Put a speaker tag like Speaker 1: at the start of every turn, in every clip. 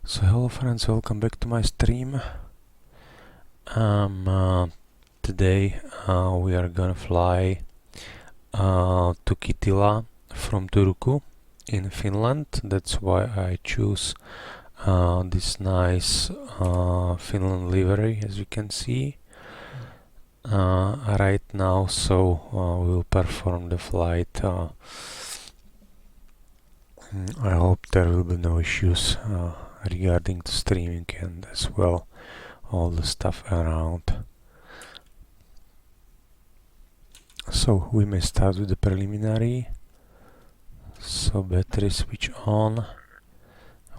Speaker 1: So hello friends, welcome back to my stream. Today we are gonna fly to Kittilä from Turku in Finland. That's why I choose this nice Finland livery, as you can see right now. So we'll perform the flight. I hope there will be no issues regarding the streaming and as well all the stuff around. So we may start with the preliminary. So battery switch on,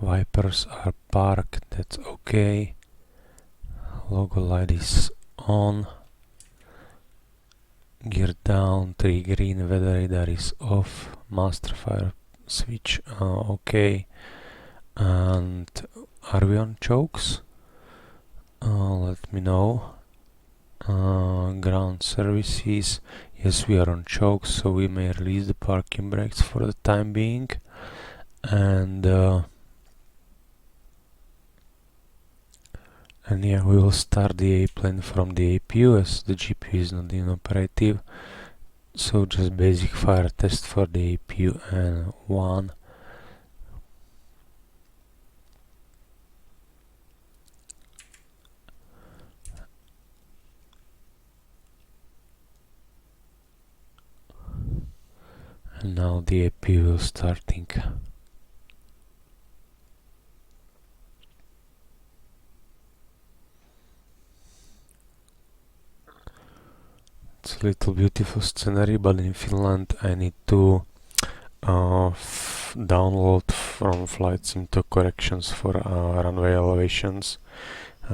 Speaker 1: wipers are parked, that's okay, logo light is on, gear down, 3 green, weather radar is off, master fire switch okay, and are we on chokes? Let me know. Ground services, yes, we are on chokes, so we may release the parking brakes for the time being, and yeah, we will start the A-plane from the APU as the GPU is not inoperative, so just basic fire test for the APU and one. And now the APU will starting. It's a little beautiful scenery, but in Finland I need to download from Flight Sim corrections for runway elevations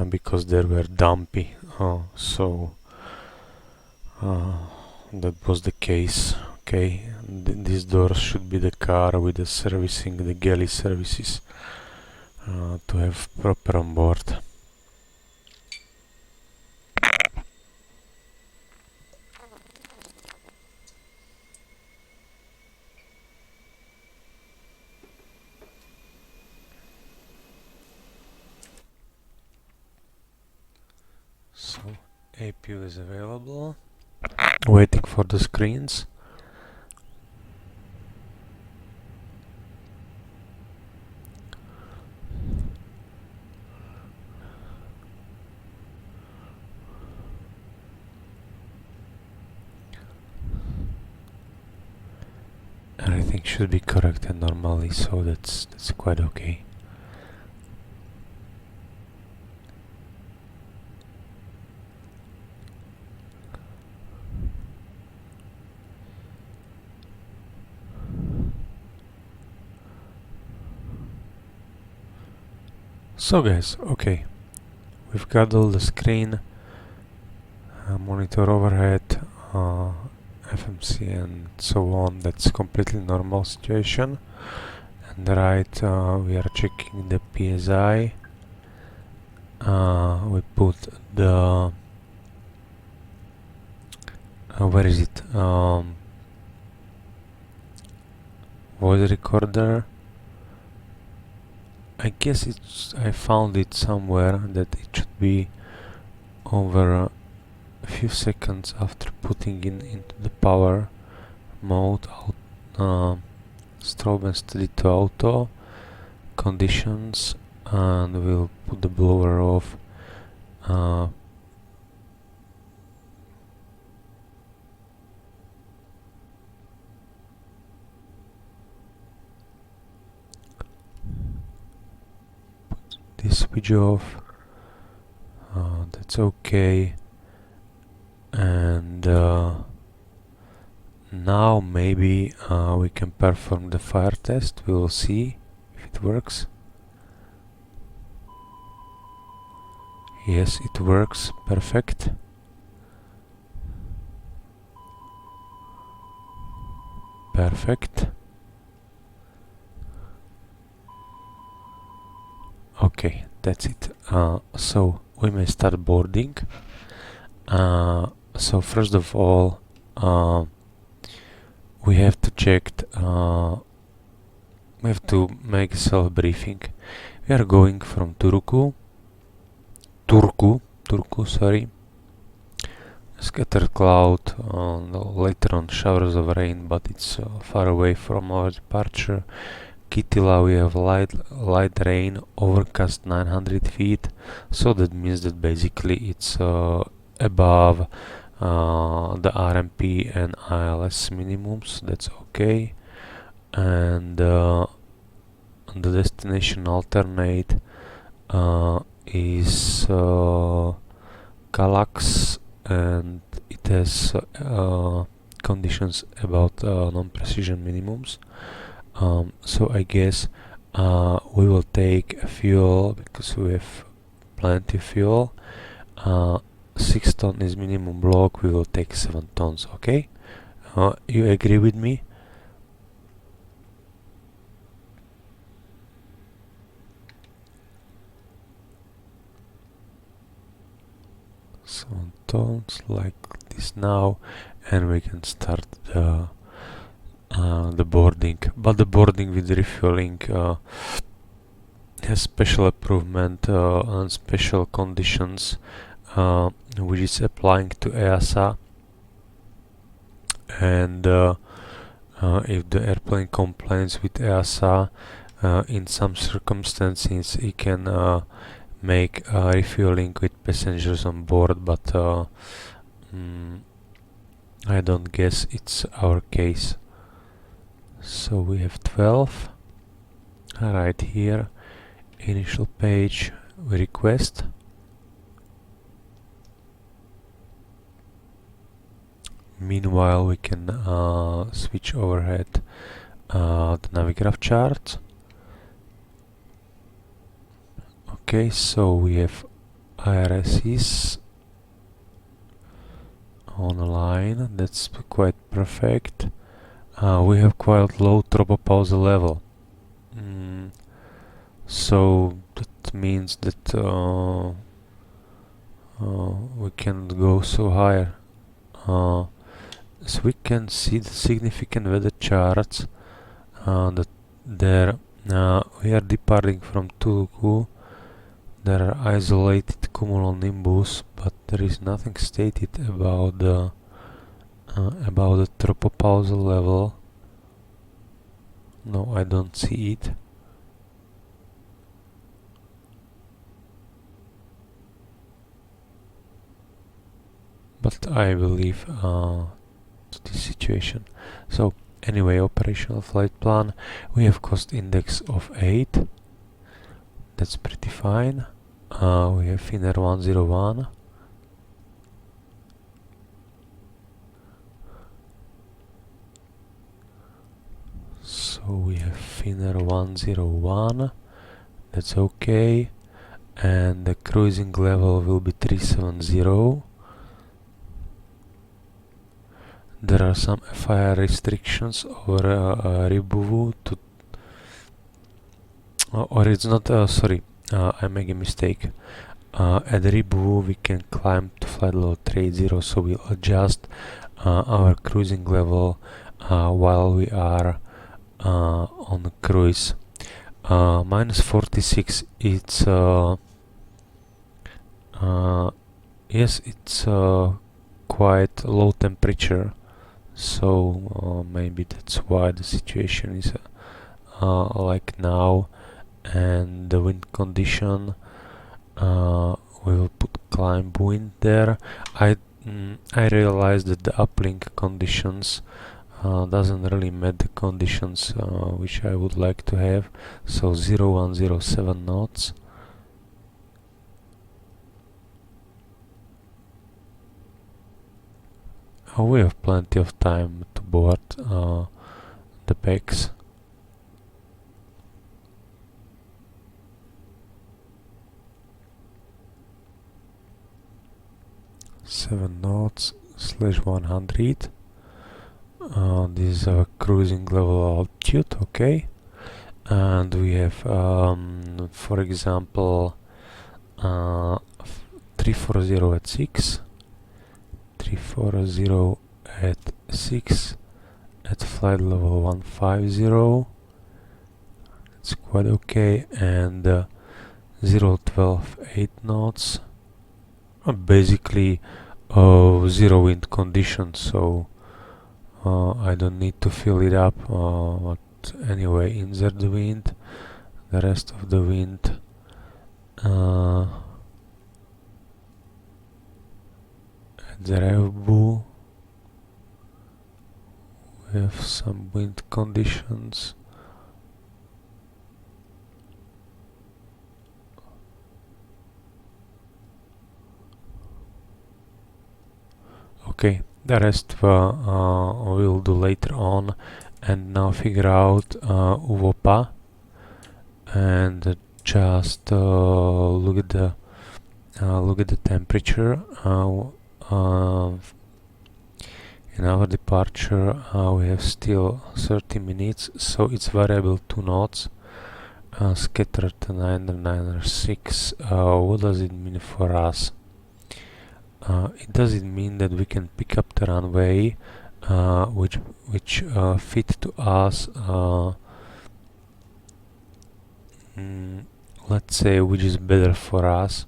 Speaker 1: because they were dumpy, so that was the case. Okay, this door should be the car with the servicing, the galley services to have proper on board. So APU is available, waiting for the screens. Everything should be corrected normally, so that's quite okay. So guys, okay, we've got all the screen, monitor overhead, FMC and so on. That's completely normal situation. And right, we are checking the PSI. We put the where is it? Voice recorder. I guess I found it somewhere that it should be over a few seconds after putting into the power mode, strobe and steady to auto conditions, and we'll put the blower off. This switch off, that's okay, and now maybe we can perform the fire test. We will see if it works. Yes, it works, perfect. Perfect. Okay, that's it. So we may start boarding. So first of all, we have to check, we have to make self-briefing We are going from Turku, sorry. Scattered cloud, later on showers of rain, but it's far away from our departure. Kitila, we have light rain, overcast 900 feet, so that means that basically it's above the RMP and ILS minimums. That's okay. And the destination alternate is Galax, and it has conditions about non-precision minimums. So I guess we will take fuel because we have plenty of fuel. 6 tons is minimum block, we will take 7 tons, okay? You agree with me? Some tons like this now, and we can start the boarding. But the boarding with refueling has special improvement and special conditions which is applying to EASA, and if the airplane complies with EASA, in some circumstances it can make refueling with passengers on board, but I don't guess it's our case. So we have 12 right here, initial page, we request. Meanwhile we can switch overhead the Navigraph chart. Okay, so we have IRSs online, that's quite perfect. We have quite low tropopause level, so that means that we can go so higher. So we can see the significant weather charts that there we are departing from Turku. There are isolated cumulonimbus, but there is nothing stated about the tropopause level. No, I don't see it. But I believe this situation. So anyway, operational flight plan. We have cost index of 8. That's pretty fine. We have Finnair 101. So we have Finnair 101. That's okay. And the cruising level will be 370. There are some FIR restrictions over Ribuvu to, or it's not, sorry, I make a mistake. At Ribuvu we can climb to flight level 30, so we'll adjust our cruising level while we are on the cruise. Minus 46, it's, yes, it's quite low temperature. So maybe that's why the situation is like now, and the wind condition, we will put climb wind there. I realized that the uplink conditions doesn't really meet the conditions which I would like to have, so 0107 knots. We have plenty of time to board the packs. Seven knots / 100. This is our cruising level altitude, okay. And we have, for example, 340 at 6. 340 at 6 at flight level 150. It's quite okay, and 012 8 knots, basically zero wind conditions, so I don't need to fill it up, but anyway, insert the wind, the rest of the wind, at the rev bow we have some wind conditions. Okay, the rest we'll do later on, and now figure out UVOPA, and just look at the temperature. In our departure we have still 30 minutes, so it's variable 2 knots, scattered 996. What does it mean for us? It doesn't mean that we can pick up the runway which fit to us, let's say, which is better for us,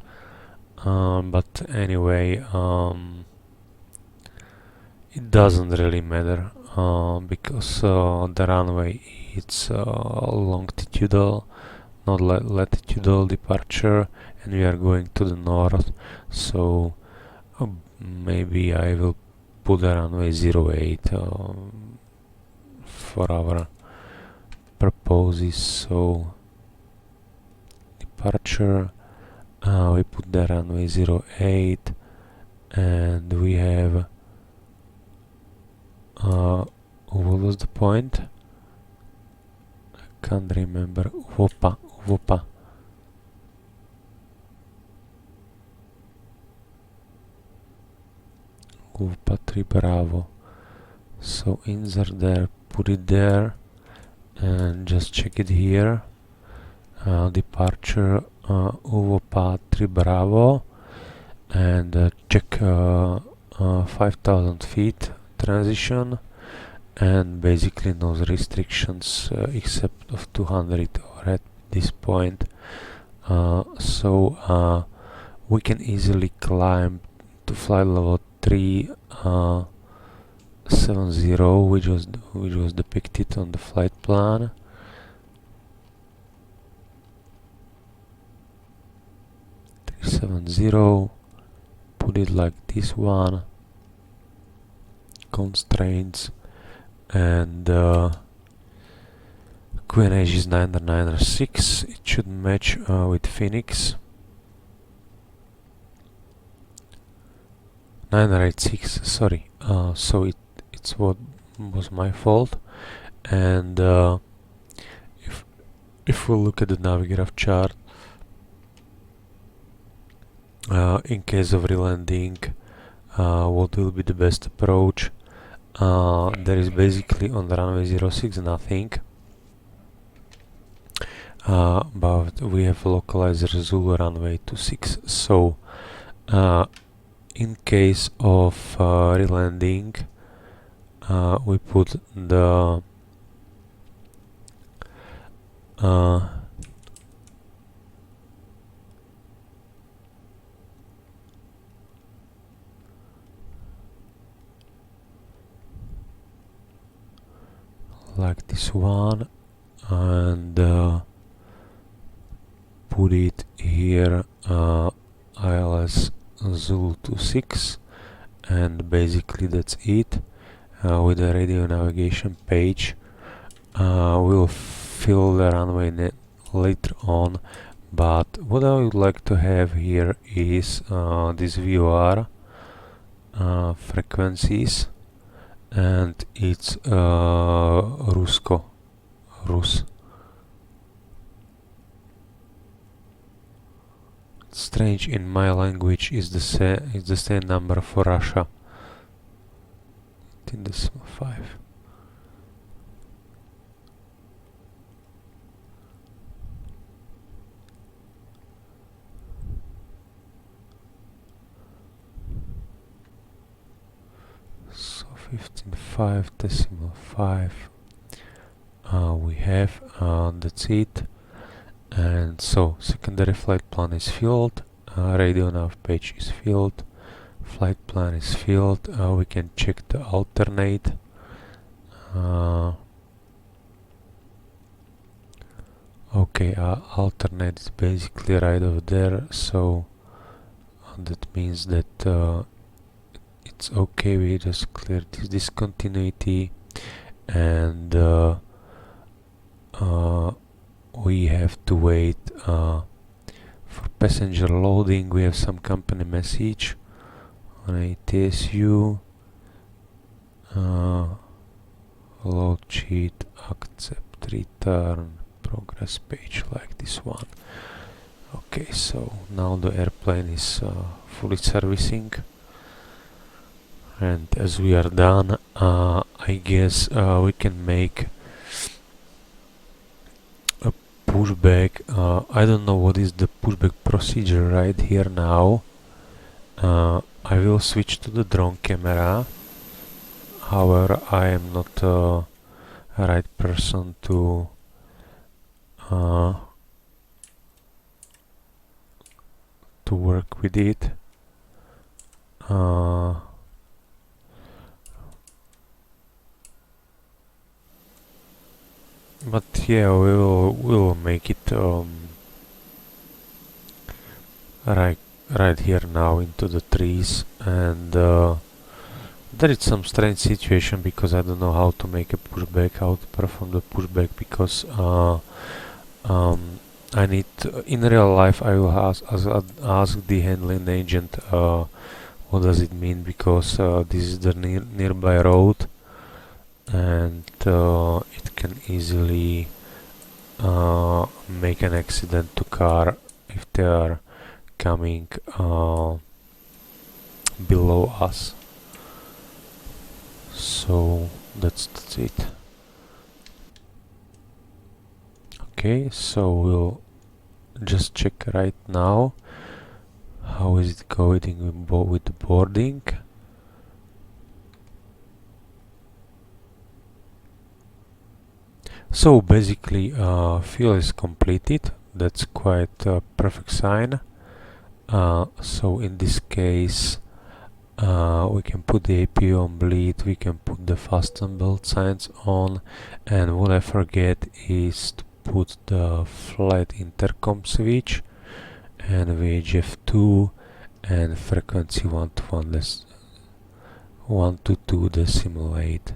Speaker 1: but anyway, it doesn't really matter, because the runway it's longitudinal, not latitudinal departure, and we are going to the north, so maybe I will put the runway 08 for our purposes. So departure, we put the runway 08, and we have what was the point? I can't remember. UVOPA. UVOPA 3 Bravo. So insert there, put it there, and just check it here. Departure UVOPA 3 Bravo, and check 5000 feet transition, and basically no restrictions except of 200 or at this point, so we can easily climb to flight level 370, which was depicted on the flight plan. Put it like this one, constraints, and QNH is 996. It should match with Phoenix. 986, sorry. So it's what was my fault. And if we look at the Navigraph chart, in case of relanding, what will be the best approach? There is basically on the runway 06 nothing, but we have localizer Zulu runway 26. So in case of relanding, we put the like this one, and put it here, ILS Zulu 26, and basically that's it. With the radio navigation page, we'll fill the runway later on, but what I would like to have here is this VOR frequencies, and it's Rus. Strange, in my language is the same number for Russia. 10.5. So 15.5.5 we have, that's it. And so secondary flight plan is filled, radio nav page is filled, flight plan is filled. We can check the alternate. Okay, alternate is basically right over there, so that means that it's okay. We just clear this discontinuity, and we have to wait for passenger loading. We have some company message on ATSU. Load sheet, accept, return, progress page, like this one. Okay, so now the airplane is fully servicing, and as we are done, I guess we can make a pushback. I don't know what is the pushback procedure right here now. I will switch to the drone camera. However, I am not the right person to work with it. But yeah, we'll make it right here now into the trees, and there is some strange situation because I don't know how to make a pushback, how to perform the pushback, because I need in real life I will ask the handling agent what does it mean, because this is the nearby road, and it can easily make an accident to car if they are coming below us. So that's it. Okay, so we'll just check right now how is it going with the boarding. So basically fuel is completed. That's quite a perfect sign. So in this case we can put the APU on bleed, we can put the fasten belt signs on, and what I forget is to put the flight intercom switch and VHF2 and frequency 122.8.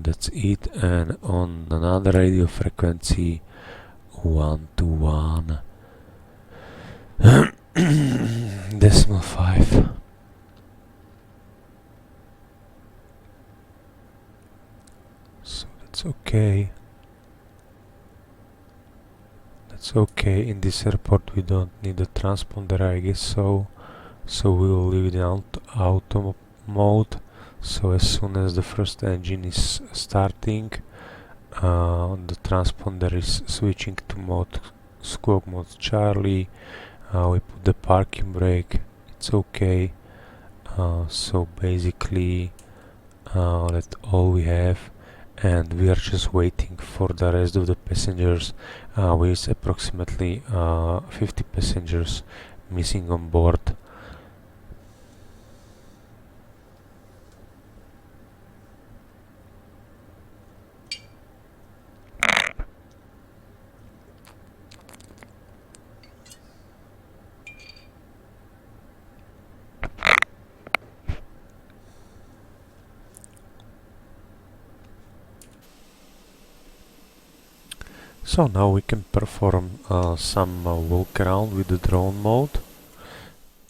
Speaker 1: That's it, and on another radio frequency 121.5. So that's okay. That's okay. In this airport we don't need a transponder, I guess so. So we will leave it in auto mode. So as soon as the first engine is starting, the transponder is switching to mode squawk mode Charlie. We put the parking brake. It's okay. So basically that's all we have, and we are just waiting for the rest of the passengers, with approximately 50 passengers missing on board. So now we can perform some walk around with the drone mode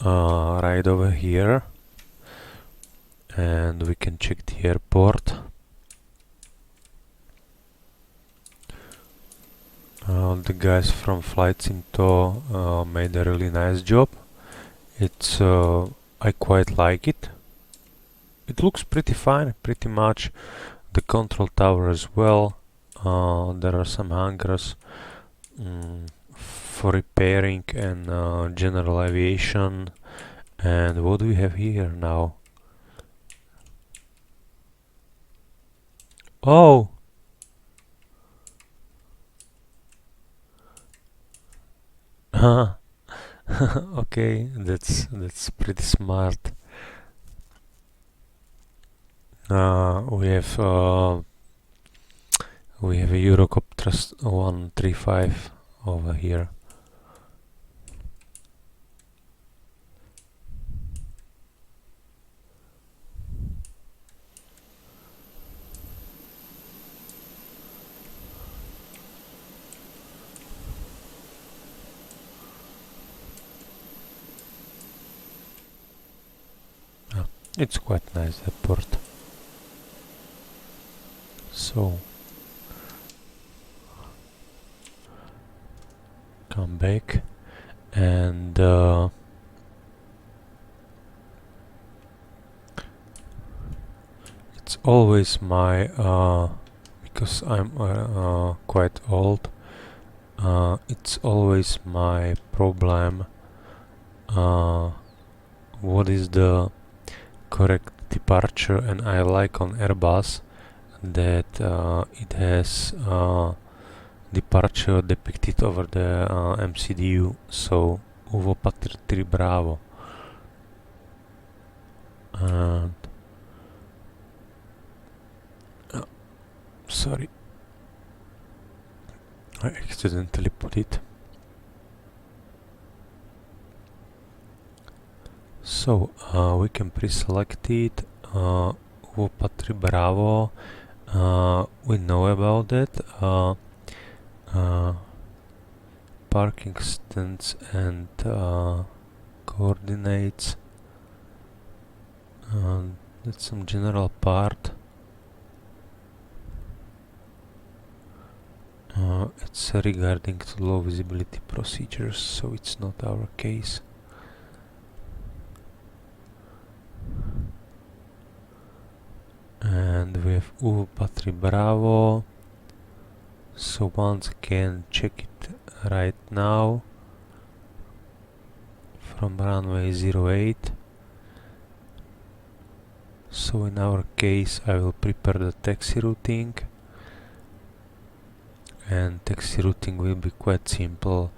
Speaker 1: right over here, and we can check the airport. The guys from Flight Simto made a really nice job. It's I quite like it. It looks pretty fine, pretty much. The control tower as well. There are some hangars for repairing and general aviation. And what do we have here now? Oh! Ah, okay, that's pretty smart. We have a Eurocopter 135 over here. Ah, it's quite nice, the port. So come back and it's always my because I'm quite old, it's always my problem what is the correct departure, and I like on Airbus that it has departure depicted over the MCDU, so Uvo Patr 3 Bravo. And sorry, I accidentally put it. So we can pre-select it, Uvo Patr Bravo, we know about that. Parking stands and coordinates, that's some general part. It's regarding to low visibility procedures, so it's not our case. And we have Uvo Patri Bravo, so once again check it right now from runway 08. So in our case I will prepare the taxi routing, and taxi routing will be quite simple.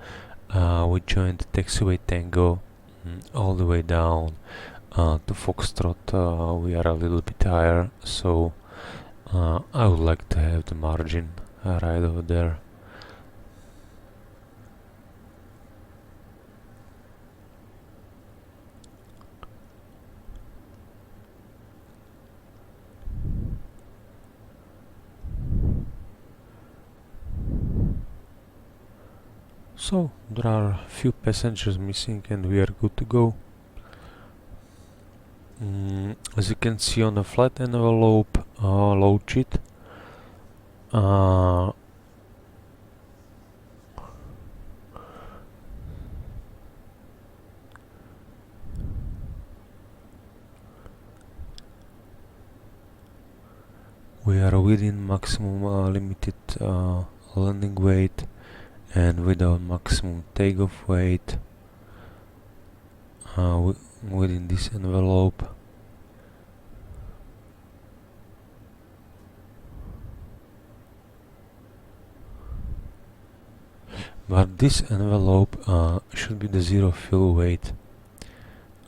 Speaker 1: We join the taxiway Tango all the way down to Foxtrot. We are a little bit higher, so I would like to have the margin right over there. So there are a few passengers missing and we are good to go. As you can see on the flight envelope load sheet, we are within maximum limited landing weight and without maximum takeoff weight within this envelope. But this envelope should be the zero fuel weight.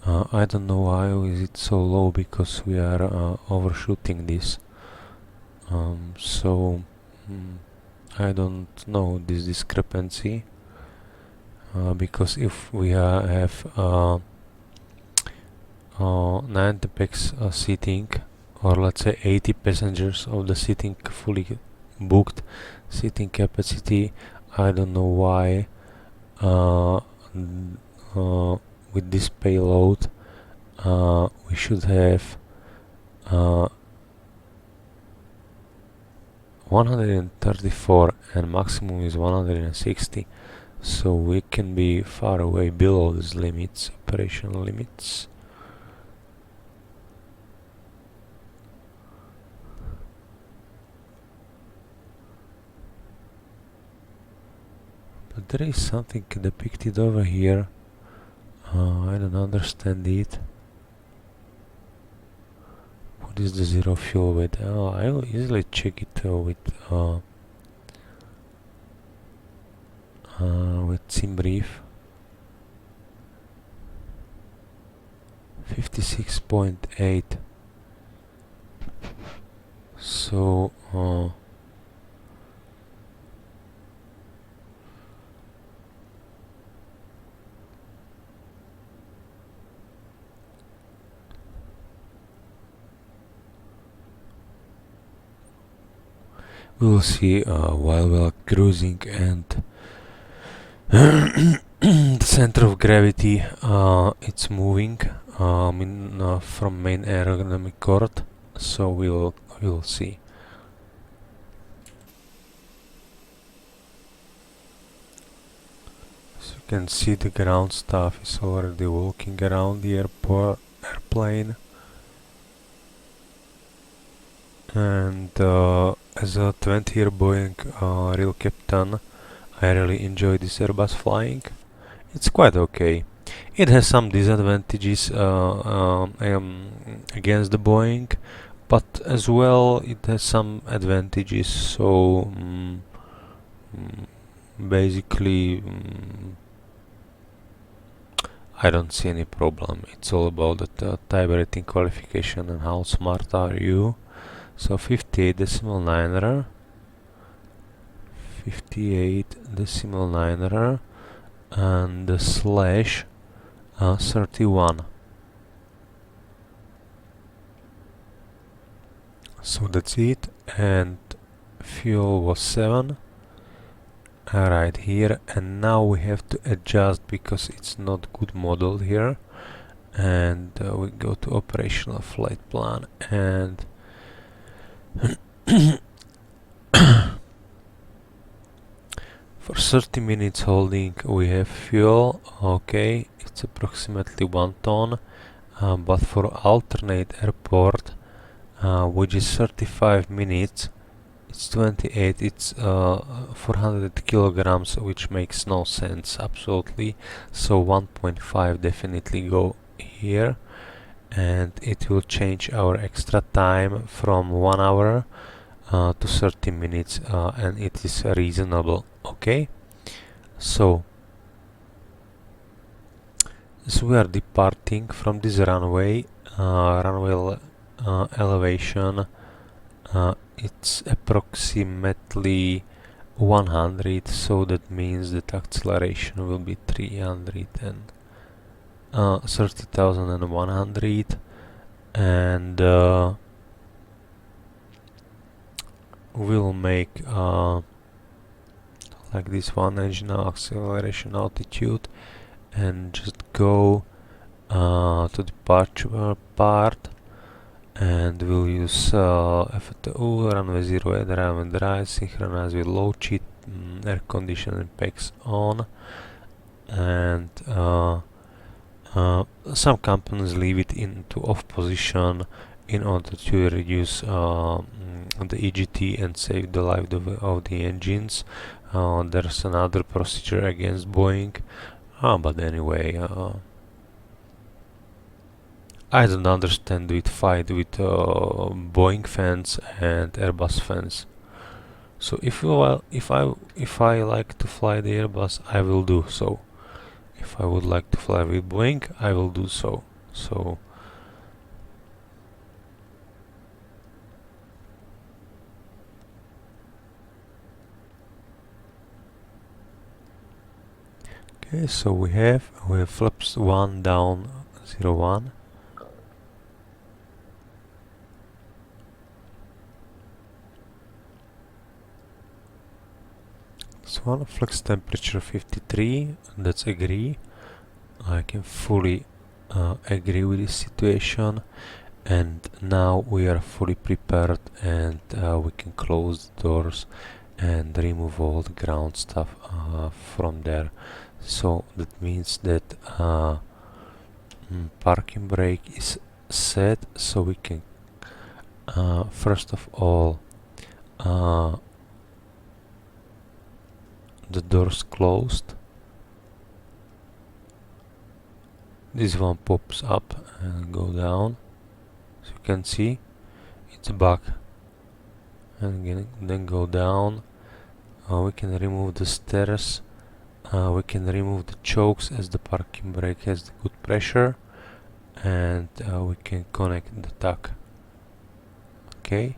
Speaker 1: I don't know why is it so low, because we are overshooting this. I don't know this discrepancy, because if we have 90 pax seating, or let's say 80 passengers of the seating fully booked seating capacity, I don't know why with this payload we should have 134 and maximum is 160, so we can be far away below these limits, operational limits. But there is something depicted over here, I don't understand it. What is the zero fuel weight? I will easily check it with SimBrief. 56.8. So we will see while we are cruising, and the center of gravity it's moving from main aerodynamic chord, so we'll see. So you can see the ground staff is already walking around the airplane, and as a 20-year Boeing real captain, I really enjoy this Airbus flying. It's quite okay. It has some disadvantages against the Boeing, but as well it has some advantages. So basically, I don't see any problem. It's all about the type rating qualification and how smart are you. So 58.9er, 58.9er, and the slash 31. So that's it, and fuel was 7 right here, and now we have to adjust because it's not good modeled here, and we go to operational flight plan, and for 30 minutes holding we have fuel, okay, it's approximately 1 ton, but for alternate airport, which is 35 minutes, it's 28, it's 400 kilograms, which makes no sense, absolutely. So 1.5 definitely go here, and it will change our extra time from 1 hour to 30 minutes, and it is reasonable. Okay, so we are departing from this runway. Runway elevation, it's approximately 100, so that means that acceleration will be 30,100, and we'll make like this one engine acceleration altitude, and just go to departure part, and we'll use EFTU, runway 08, runway drive, synchronize with low cheat, air conditioning packs on, and some companies leave it into off position in order to reduce the EGT and save the life of the engines. There's another procedure against Boeing, but anyway, I don't understand with fight with Boeing fans and Airbus fans. So if I like to fly the Airbus, I will do so. If I would like to fly with Boeing, I will do so. So okay, so we have flaps 1 down 01. This one, flex temperature 53, that's agree. I can fully agree with this situation, and now we are fully prepared, and we can close the doors and remove all the ground stuff from there. So that means that parking brake is set, so we can first of all the doors closed. This one pops up and go down, so you can see it's back, and then go down. We can remove the stairs, we can remove the chokes as the parking brake has the good pressure, and we can connect the tag. Okay,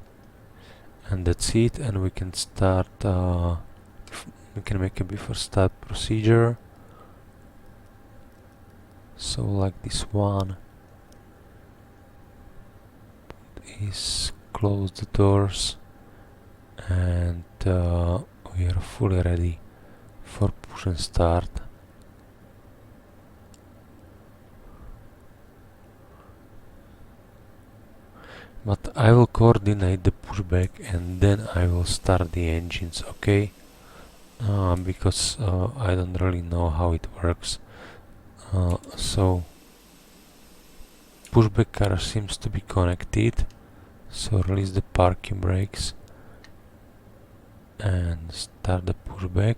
Speaker 1: and that's it, and we can start we can make a before start procedure. So like this one is close the doors, and we are fully ready for push and start. But I will coordinate the pushback and then I will start the engines, okay? Because I don't really know how it works. So pushback car seems to be connected. So release the parking brakes and start the pushback.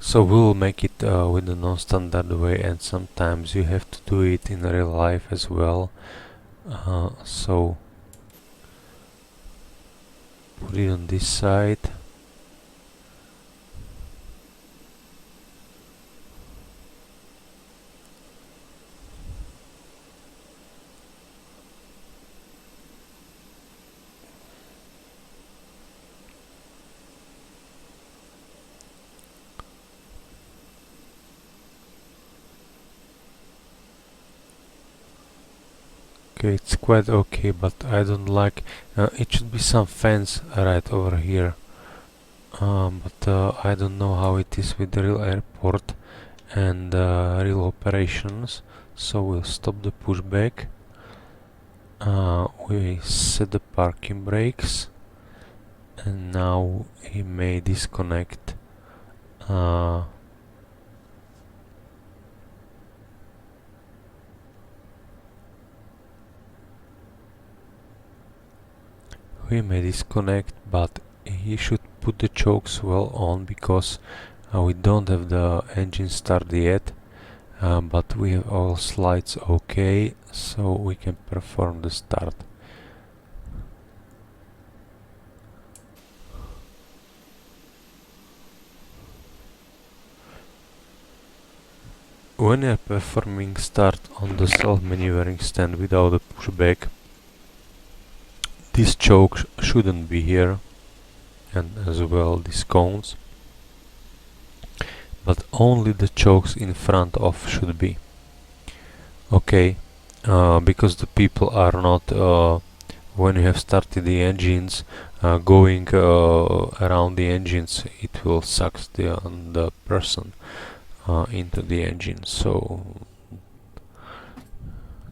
Speaker 1: So we will make it with the non-standard way, and sometimes you have to do it in real life as well. So put it on this side. Okay, it's quite okay, but I don't like it should be some fence right over here. But I don't know how it is with the real airport and real operations. So we'll stop the pushback. We set the parking brakes, and now he may disconnect. We may disconnect, but he should put the chokes well on, because we don't have the engine started yet, but we have all slides okay, so we can perform the start. When you are performing start on the self-maneuvering stand without a pushback, this choke shouldn't be here, and as well these cones, but only the chokes in front of should be. Okay, because the people are not, when you have started the engines, going around the engines, it will suck the person into the engine. So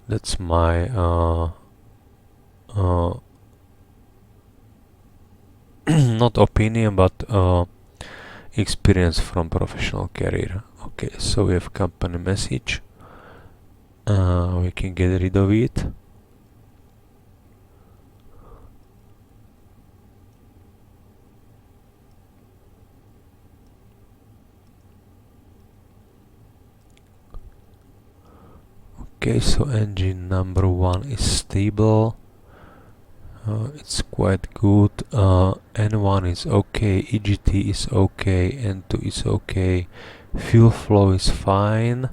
Speaker 1: that's my not opinion, but experience from professional career. Okay, so we have company message. We can get rid of it. Okay, so engine number 1 is stable. It's quite good. N1 is okay, EGT is okay, N2 is okay, fuel flow is fine.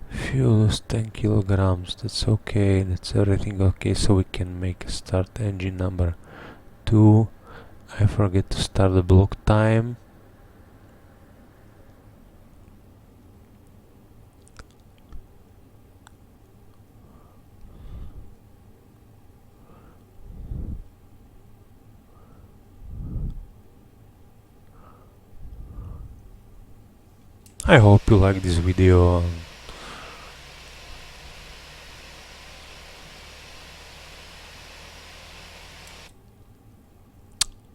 Speaker 1: Fuel is 10 kilograms, that's okay, that's everything okay, so we can make a start engine number 2. I forget to start the block time. I hope you like this video.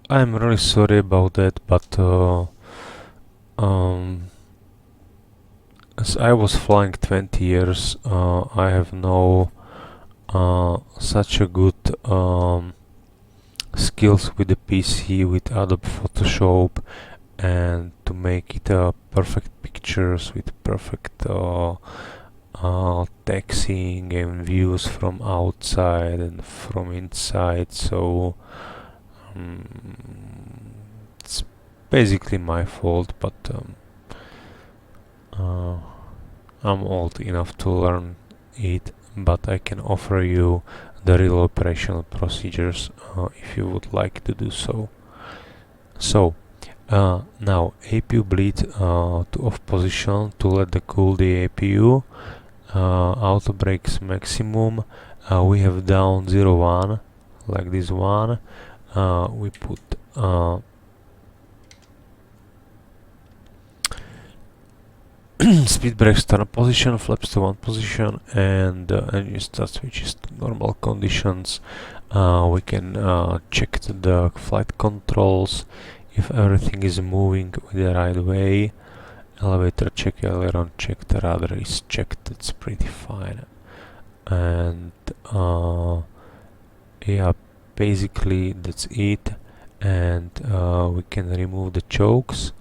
Speaker 1: I'm really sorry about that, but as I was flying 20 years, I have no such a good skills with the PC, with Adobe Photoshop, and to make it perfect pictures with perfect taxiing and views from outside and from inside. So it's basically my fault, but I'm old enough to learn it, but I can offer you the real operational procedures if you would like to do so. So now APU bleed to off position to let the cool the APU. Auto brakes maximum. We have down 0 1 like this one. We put speed brakes to position, flaps to 1 position, and engine start switches to normal conditions. We can check the flight controls if everything is moving the right way. Elevator check, aileron check, the rudder is checked, it's pretty fine. And yeah, basically that's it. And we can remove the chokes,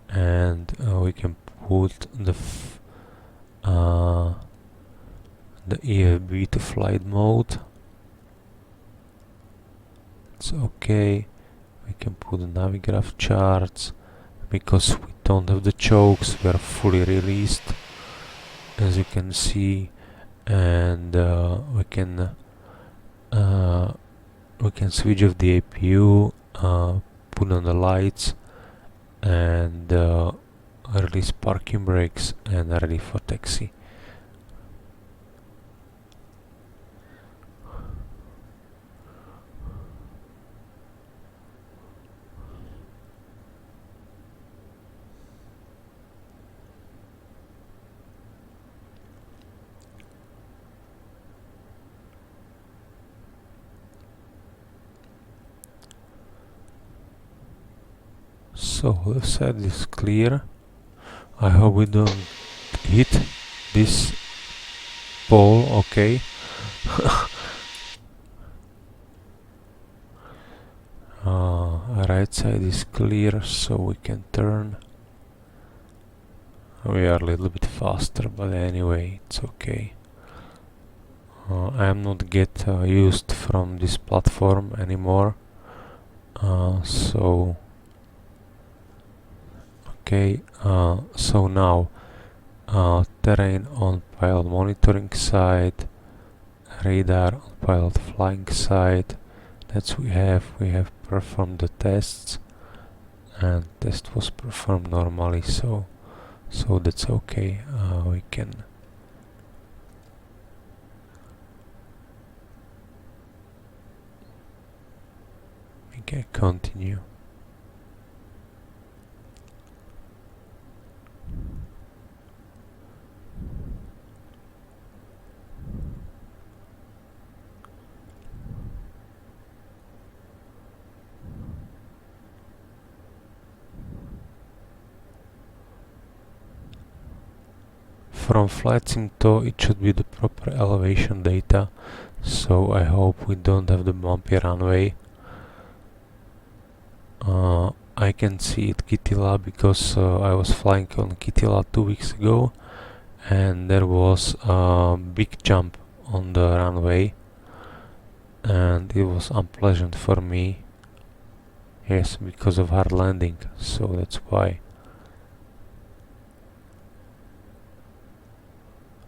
Speaker 1: and we can put the EFB to flight mode. It's okay. We can put the Navigraph charts. Because we don't have the chokes, we are fully released, as you can see, and we can switch off the APU, put on the lights, and release parking brakes, and ready for taxi. So the side is clear. I hope we don't hit this pole. Okay. Right side is clear, so we can turn. We are a little bit faster, but anyway, it's okay. I am not get used from this platform anymore. So okay, so now terrain on pilot monitoring side, radar on pilot flying side. That's we have performed the tests, and test was performed normally, so that's okay. We can continue. From flight sim tow, it should be the proper elevation data, so I hope we don't have the bumpy runway. I can see it Kitila because I was flying on Kitila 2 weeks ago, and there was a big jump on the runway, and it was unpleasant for me. Yes, because of hard landing, so that's why.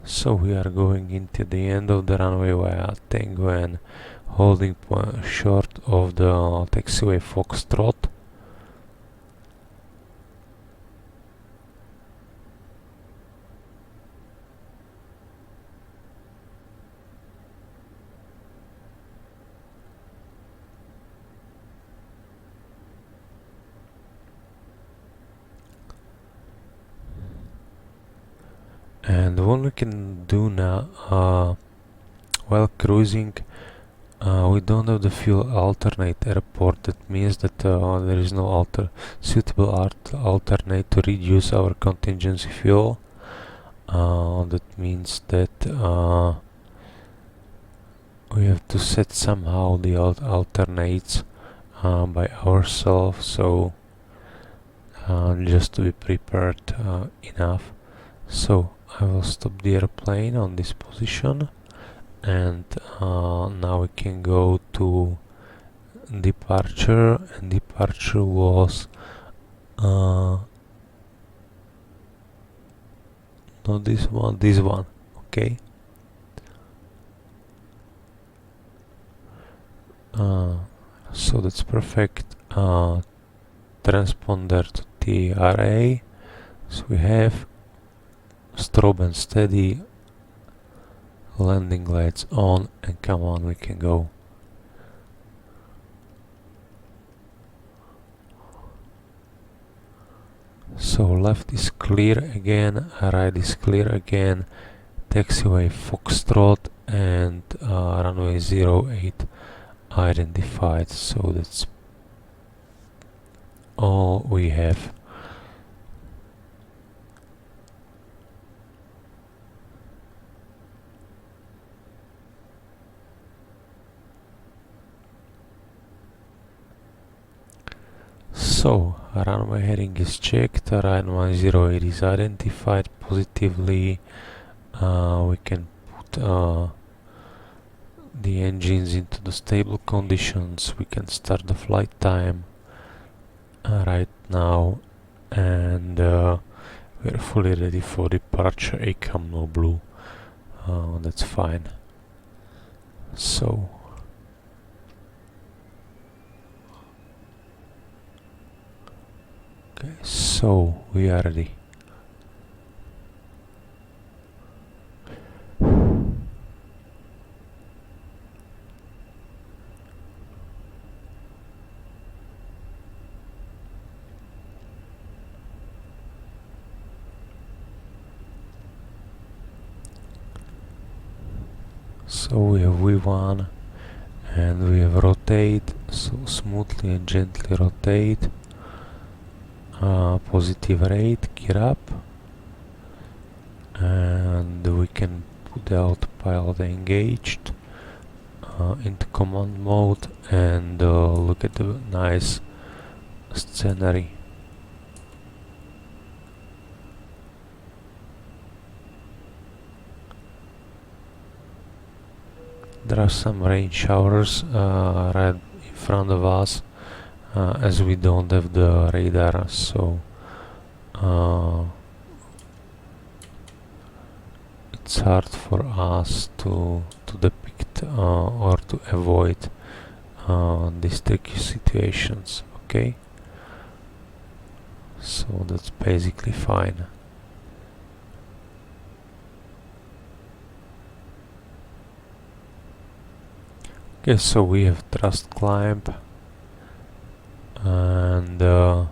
Speaker 1: So we are going into the end of the runway via Tango and holding short of the taxiway Foxtrot. And what we can do now, while cruising, we don't have the fuel alternate airport. That means that there is no suitable alternate to reduce our contingency fuel. That means that we have to set somehow the alternates by ourselves. So just to be prepared enough. So I will stop the airplane on this position, and now we can go to departure, and departure was not this one, okay. So that's perfect. Transponder to TRA, so we have strobe and steady, landing lights on, and come on, we can go. So left is clear again, right is clear again, taxiway Foxtrot, and runway 08 identified, so that's all we have. So runway heading is checked, runway 08 is identified positively. We can put the engines into the stable conditions. We can start the flight time right now, and we're fully ready for departure. ACAM no blue, that's fine. So okay, so we are ready. So we have V1 and we have rotate, so smoothly and gently rotate, positive rate, gear up, and we can put the autopilot engaged into command mode, and look at the nice scenery. There are some rain showers right in front of us, as we don't have the radar, so it's hard for us to depict or to avoid these tricky situations, okay? So that's basically fine. Okay, so we have thrust climb, and yeah,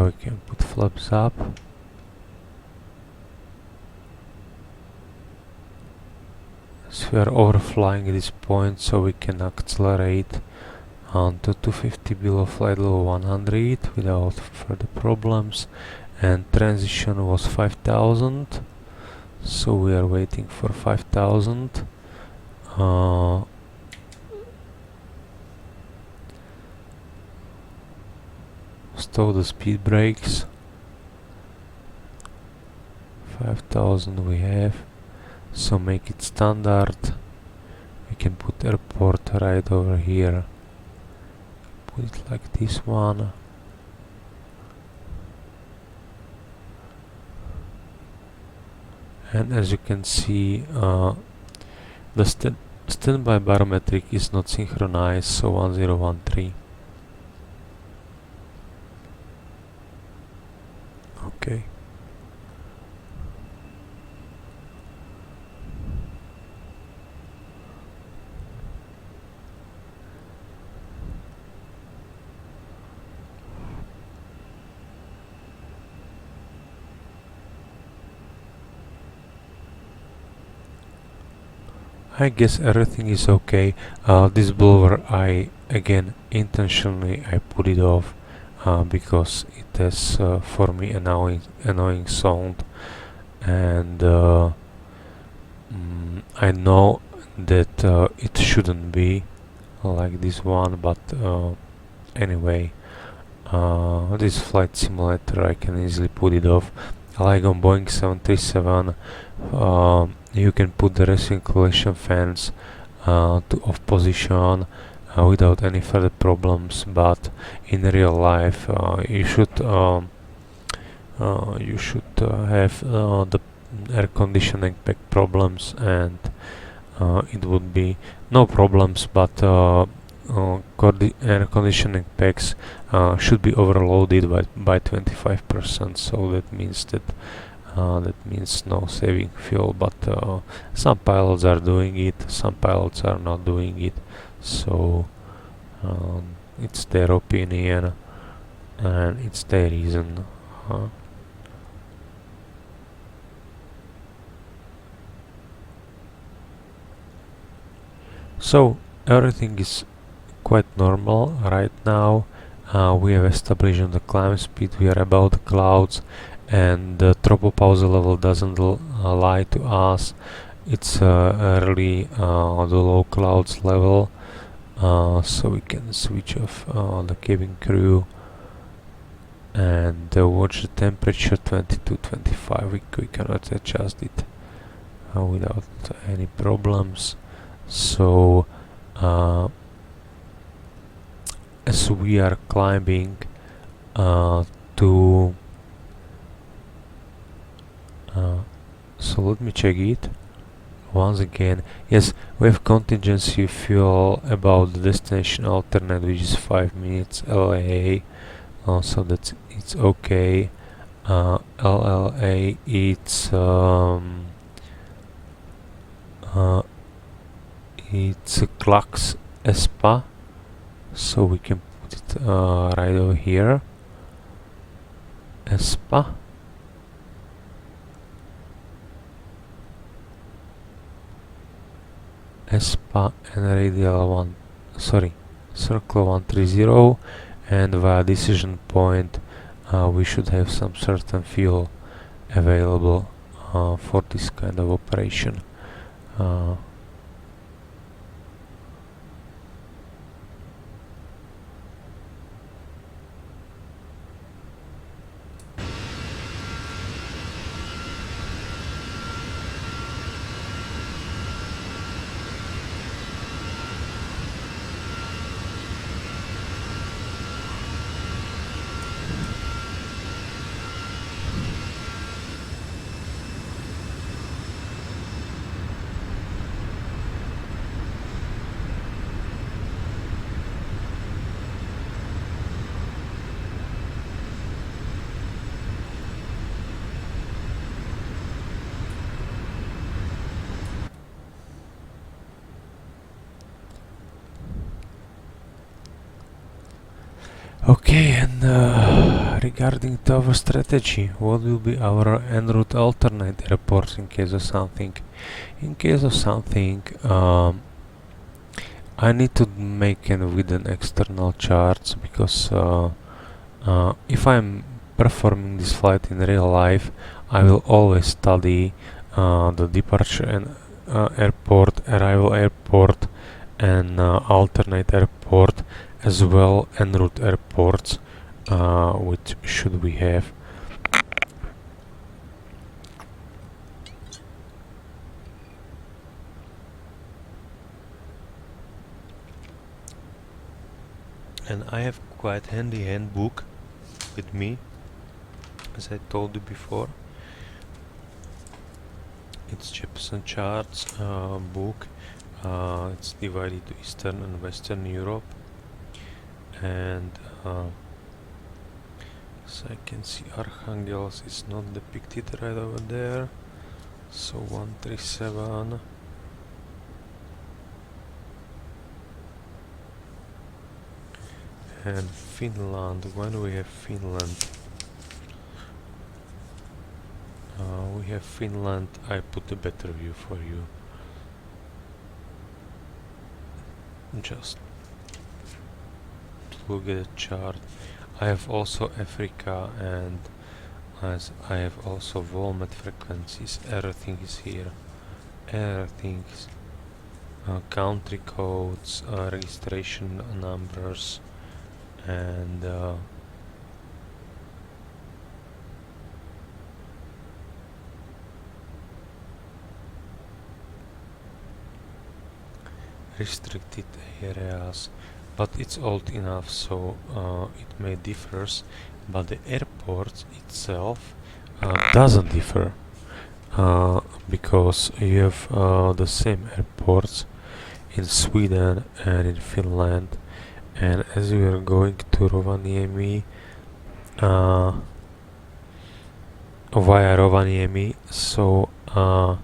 Speaker 1: we can put flaps up. So we are overflying at this point, so we can accelerate to 250 below flight level 100 without further problems, and transition was 5000, so we are waiting for 5000. Stow the speed brakes. 5000 we have, so make it standard. We can put airport right over here, put it like this one, and as you can see, the standby barometric is not synchronized, so 1013. Okay. I guess everything is okay. This blower, I again intentionally I put it off because it has for me annoying sound, and I know that it shouldn't be like this one, but anyway, this flight simulator I can easily put it off. Like on Boeing 737, you can put the recirculation fans to off position without any further problems, but in real life you should have the air conditioning pack problems, and it would be no problems, but air conditioning packs should be overloaded by 25%, so that means no saving fuel, but some pilots are doing it, some pilots are not doing it, so it's their opinion and it's their reason. So everything is quite normal right now. We have established on the climb speed we are above the clouds, and the tropopause level doesn't lie to us. It's early the low clouds level, so we can switch off the cabin crew and watch the temperature 22-25. We cannot adjust it without any problems. So as we are climbing to so let me check it once again. Yes, we have contingency fuel about the destination alternate, which is 5 minutes LA, so that's it's okay. LLA it's Clax ESPA, so we can put it right over here. ESPA. ESPA and radial circle 130, and via decision point we should have some certain fuel available for this kind of operation. Okay, and regarding to our strategy, what will be our en route alternate airports in case of something? In case of something, I need to make with an external charts, because if I'm performing this flight in real life, I will always study the departure and airport, arrival airport, and alternate airport, as well en route airports, which should we have. And I have quite handy handbook with me, as I told you before. It's Jefferson Charts book. It's divided to Eastern and Western Europe, and so I can see Archangels is not depicted right over there, so 137. And Finland, when we have Finland, I put a better view for you. Just look at the chart. I have also Africa, and as I have also Volmet frequencies. Everything is here. Everything is country codes, registration numbers, and restricted areas, but it's old enough, so it may differs, but the airport itself doesn't differ, because you have the same airports in Sweden and in Finland, and as we are going to Rovaniemi via Rovaniemi, so mm,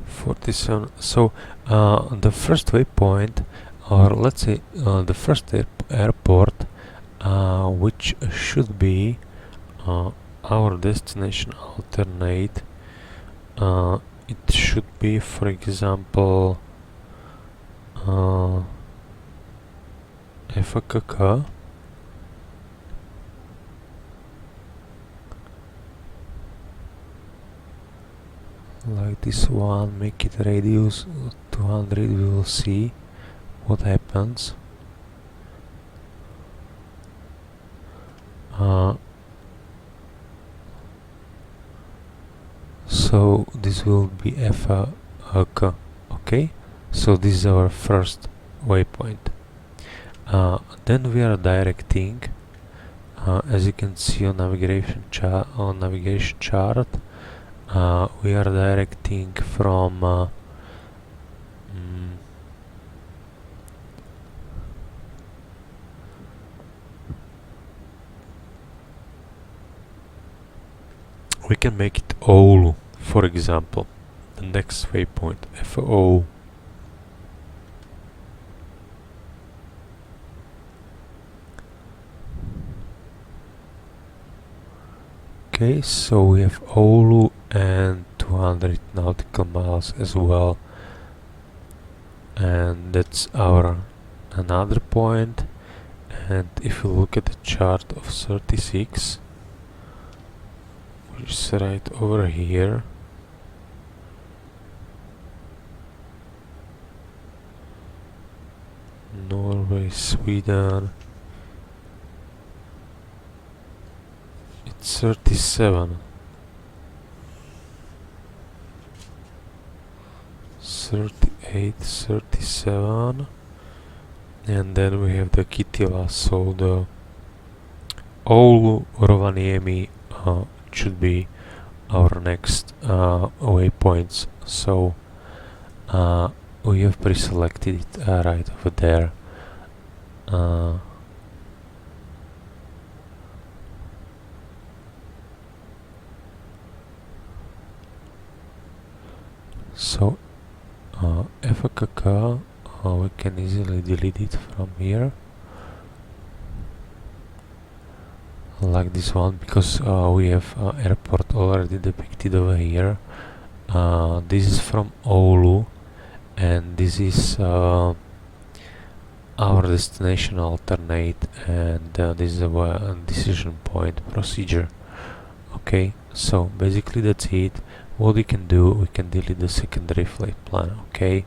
Speaker 1: 47. So the first waypoint, or let's say the first airport, which should be our destination alternate, it should be, for example, EFKT, like this one. Make it radius 200. We will see what happens. So this will be EFKT. Okay, so this is our first waypoint. Then we are directing, as you can see on navigation chart, we are directing from we can make it Oulu, for example, the next waypoint, FO. Okay, so we have Oulu and 200 nautical miles as well, and that's our another point. And if you look at the chart of 36, which is right over here, Norway, Sweden, it's 37. 38, 37, and then we have the Kitila, so the Oulu, Rovaniemi should be our next waypoints. So we have pre-selected it right over there. So EFKT, we can easily delete it from here, like this one, because we have airport already depicted over here. This is from Oulu, and this is our destination alternate, and this is a decision point procedure. Okay, so basically that's it. What we can do, we can delete the secondary flight plan. Okay,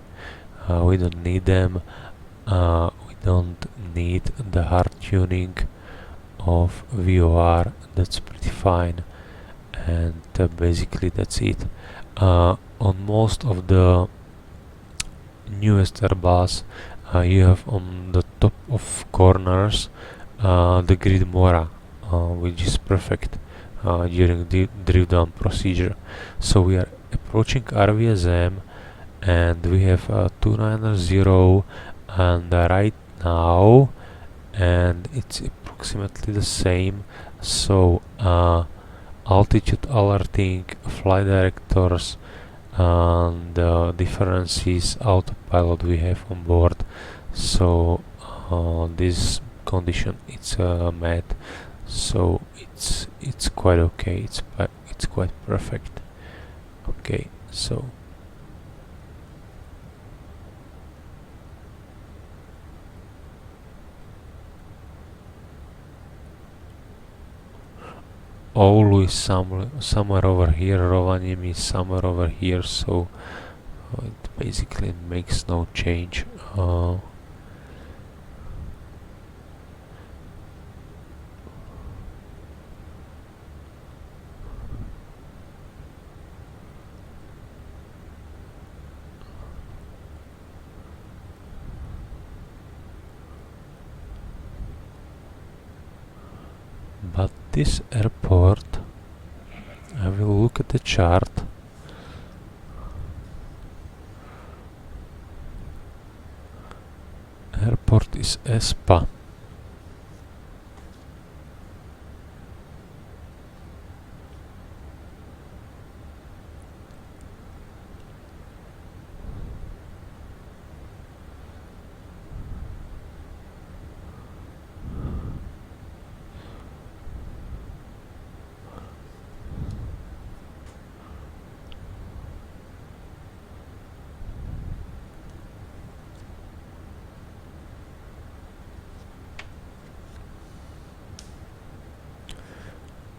Speaker 1: we don't need them. We don't need the hard tuning of VOR. That's pretty fine, and basically that's it. On most of the newest Airbus, you have on the top of corners the grid Mora, which is perfect during the drive down procedure. So we are approaching RVSM, and we have 290 and right now, and it's approximately the same. So altitude alerting, flight directors, and the differences autopilot we have on board. So this condition it's met. so it's quite okay. It's quite perfect. Okay, so Oulu is somewhere over here, Rovaniemi is somewhere over here, so it basically makes no change. But this airport, I will look at the chart. Airport is Espa.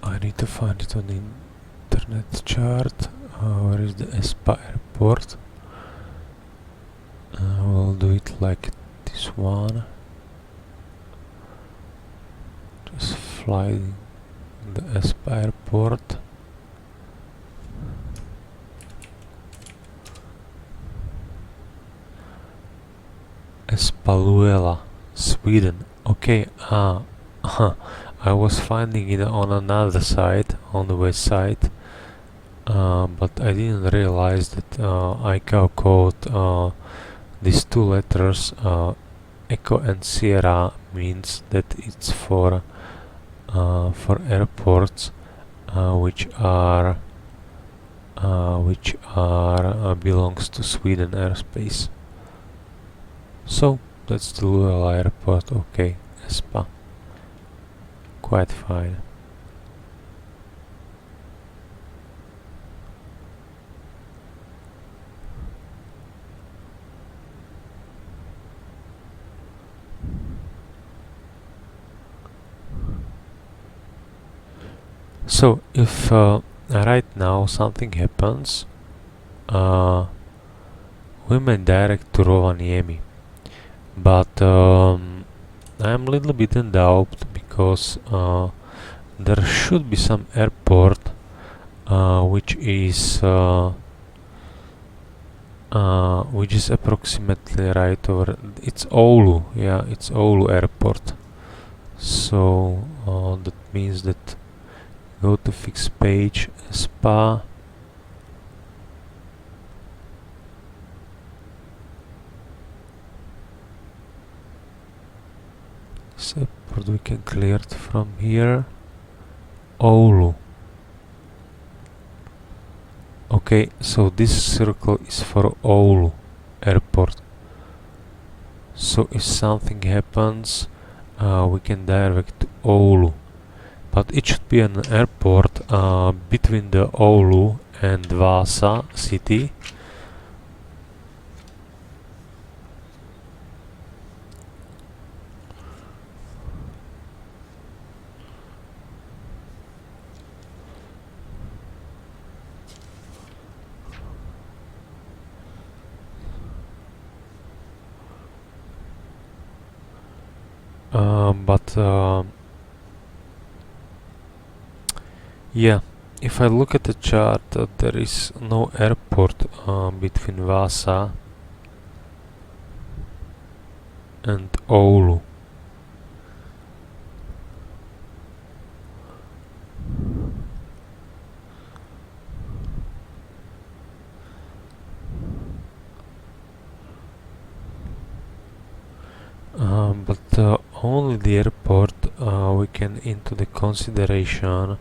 Speaker 1: I need to find it on the internet chart. Where is the Espa airport? We'll do it like this one. Just fly the Espa airport. Espaluela, Sweden. Okay, I was finding it on another side, on the west side, but I didn't realize that ICAO code these two letters, Echo and Sierra, means that it's for airports which are belongs to Sweden airspace. So that's the Luela airport. Okay, Espa. Quite fine. So if right now something happens, we may direct to Rovaniemi, but I'm a little bit in doubt because there should be some airport which is approximately right over. It's Oulu, yeah, it's Oulu airport. So that means that go to fixed page, Spa. This airport we can clear it from here. Oulu. Okay, so this circle is for Oulu airport. So if something happens, we can direct to Oulu. But it should be an airport between the Oulu and Vaasa city. Yeah, if I look at the chart, there is no airport between Vaasa and Oulu. But only the airport we can into the consideration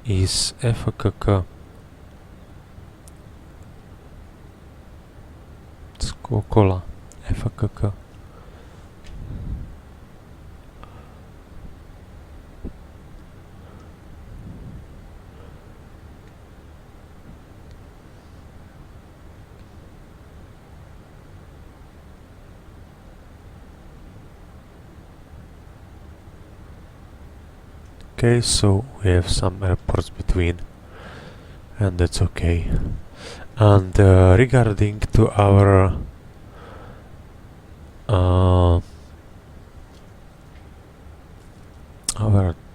Speaker 1: is EFKT. It's Coca-Cola, Okay, so we have some airports between, and that's okay. And regarding to our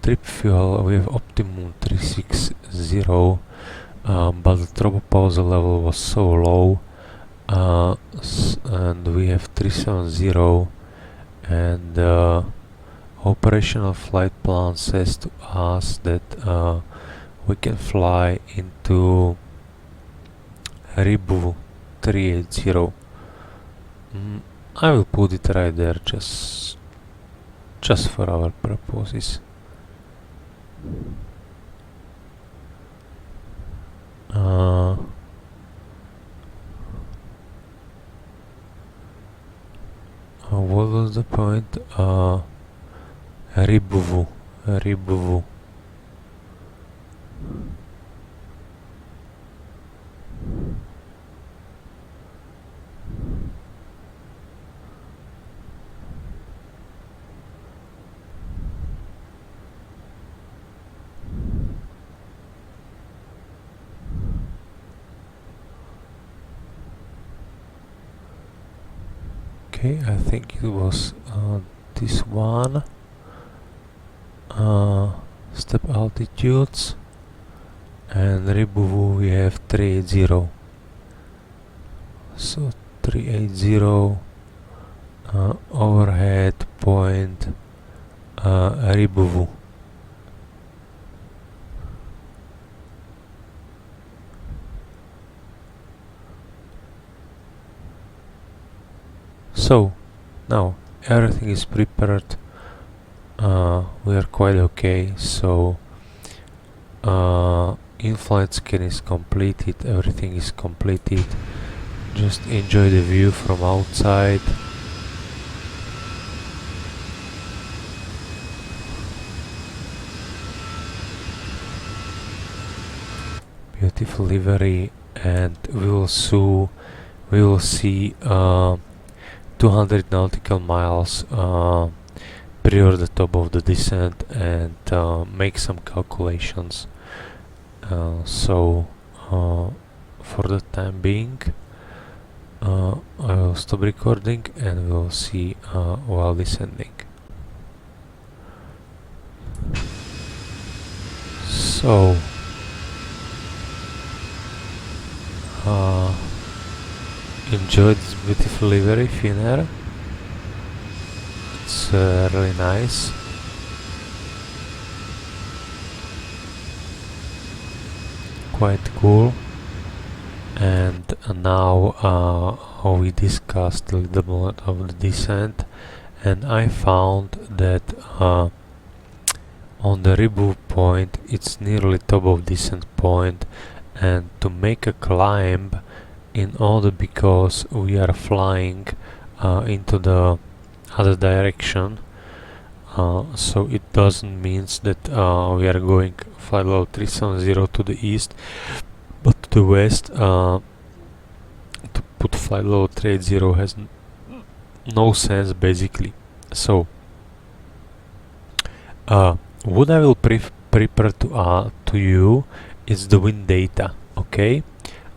Speaker 1: trip fuel, we have optimum 360, but the tropopause level was so low, and we have 370, and operational flight plan says to us that we can fly into Ribu 380. I will put it right there just for our purposes. What was the point? Ribu. Okay, I think it was this one. Step altitudes, and Ribu we have 380. So 380 overhead point Ribu. So now everything is prepared. We are quite okay. So in-flight scan is completed, everything is completed. Just enjoy the view from outside. Beautiful livery, and we will see 200 nautical miles prior the top of the descent, and make some calculations. So for the time being, I will stop recording and we'll see while descending. So enjoy this beautiful livery, Finnair. It's really nice. Quite cool. And now we discussed a little bit of the descent, and I found that on the Ribu point it's nearly top of descent point, and to make a climb, in order, because we are flying into the other direction, so it doesn't mean that we are going flight level 370 to the east, but to the west. To put flight level 380 has no sense basically. So what I will prepare to you is the wind data, okay?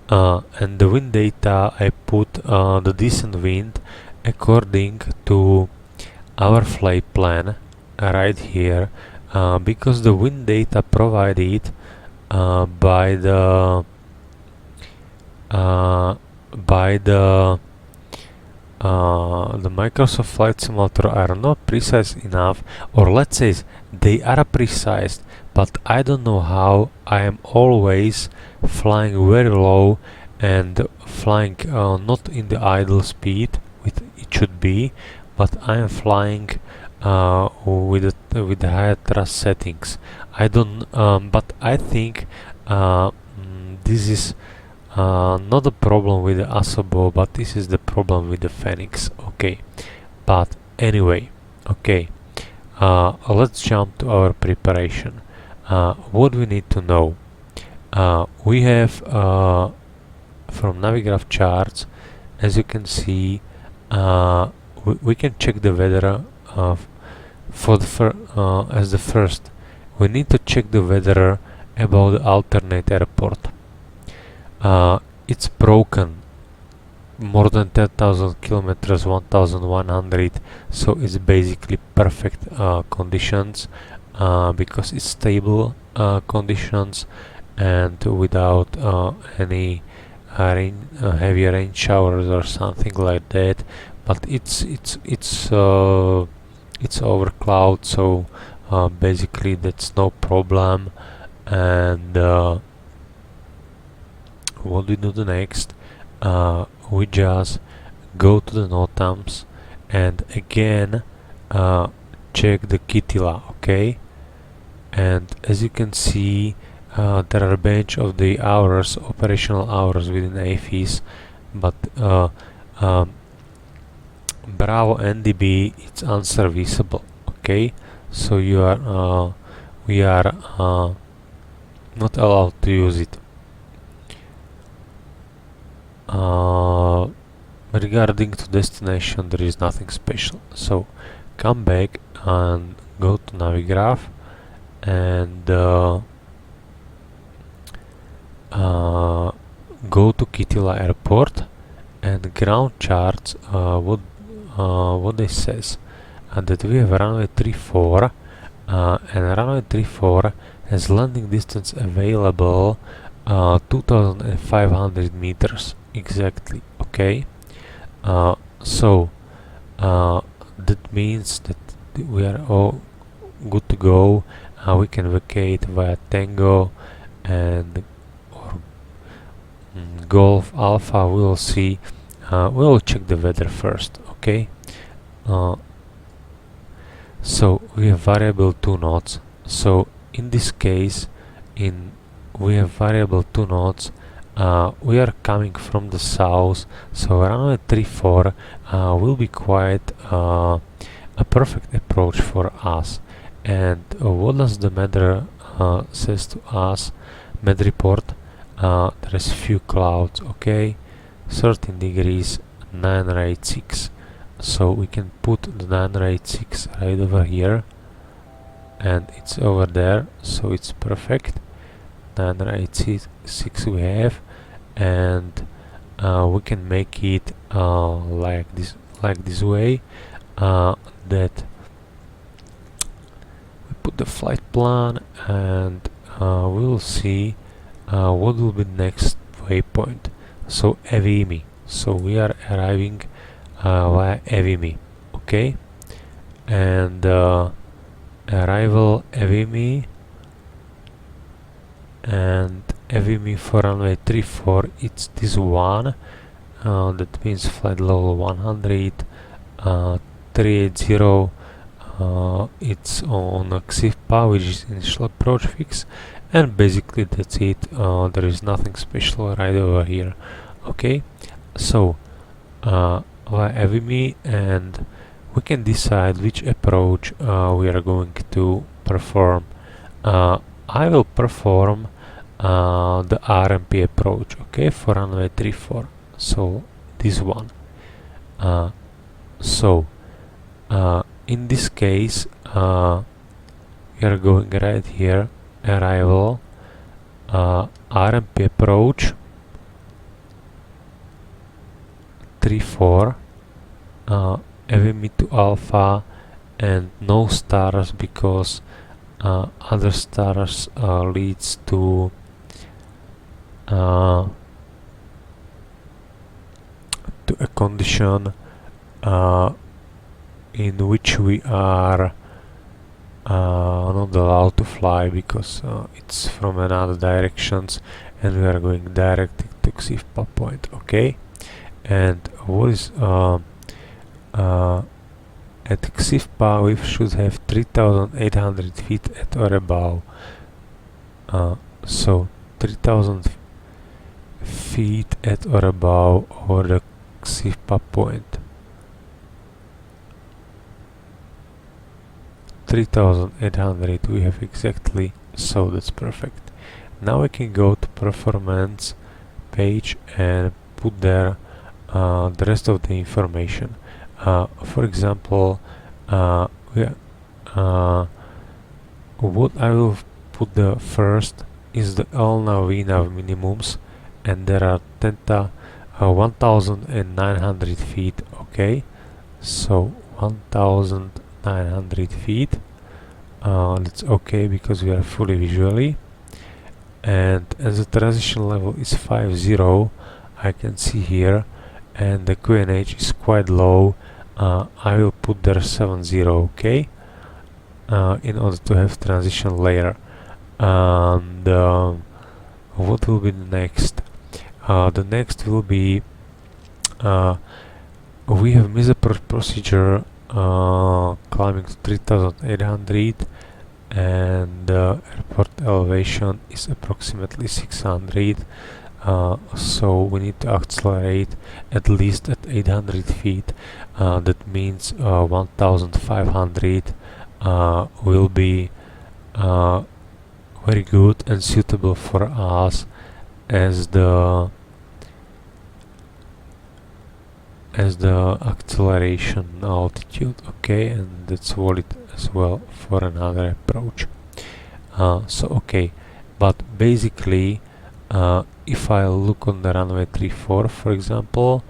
Speaker 1: And the wind data, I put the descent wind according to our flight plan right here, because the wind data provided by the Microsoft Flight Simulator are not precise enough, or let's say they are precise, but I don't know how. I am always flying very low and flying not in the idle speed with it should be, but I am flying with the higher thrust settings. I don't, but I think this is not a problem with the Asobo, but this is the problem with the Fenix. Okay, but anyway, okay, let's jump to our preparation. What we need to know, we have from Navigraph charts, as you can see, we can check the weather for the as the first. we need to check the weather about the alternate airport. It's broken more than 10,000 kilometers, 1,100, so it's basically perfect conditions, because it's stable conditions and without any heavy rain showers or something like that. But it's over cloud, so basically that's no problem. And what we do the next, we just go to the NOTAMs and again check the Kitila, okay? And as you can see, there are a bunch of the hours, operational hours within AFIS, but Bravo NDB it's unserviceable, okay? So we are not allowed to use it. Regarding to destination, there is nothing special. So come back and go to Navigraph and go to Kitila Airport, and ground charts what they says, that we have runway 34 and runway 34 has landing distance available 2,500 meters exactly, okay? So that means that we are all good to go. We can vacate via Tango and Golf Alpha. We will see. We will check the weather first, okay? So we have variable 2 knots. So in this case, we have variable 2 knots. We are coming from the south, so runway 34 will be quite a perfect approach for us. And what does the MED says to us? MED report, there is few clouds, okay? 13 degrees, 986. So we can put the 986 right over here, and it's over there, so it's perfect. 986 we have, and we can make it like this way, that we put the flight plan, and we will see what will be next waypoint. So Evimi, so we are arriving via Evimi, okay? And arrival Evimi, and Evimi for runway 34, it's this one, that means flight level 100, 380, it's on XIFPA, which is initial approach fix, and basically that's it. There is nothing special right over here, okay? So via Evimi, and we can decide which approach we are going to perform. I will perform the RMP approach, okay, for runway 34, so this one. In this case, we are going right here, arrival, RMP approach 34, Evimi to Alpha, and no stars because other stars leads to a condition in which we are not allowed to fly, because it's from another directions and we are going directly to XIFPA point, okay? And what is at XIFPA we should have 3,800 feet at or above. So 3,000 feet at or above over the XIFPA point. 3,800 we have exactly, so that's perfect. Now we can go to performance page and put there the rest of the information. For example, what I will put the first is the LNAV VNAV minimums, and there are 1900 feet. Okay, so 1900 feet. That's okay because we are fully visually, and as the transition level is 50, I can see here, and the QNH is quite low. I will put there 70, okay, in order to have transition layer. And what will be the next? The next will be we have MSFS procedure climbing to 3800, and airport elevation is approximately 600. So we need to accelerate at least at 800 feet. That means 1500 will be very good and suitable for us as the acceleration altitude. Okay, and that's valid as well for another approach. So okay, but basically if I look on the runway 34, for example,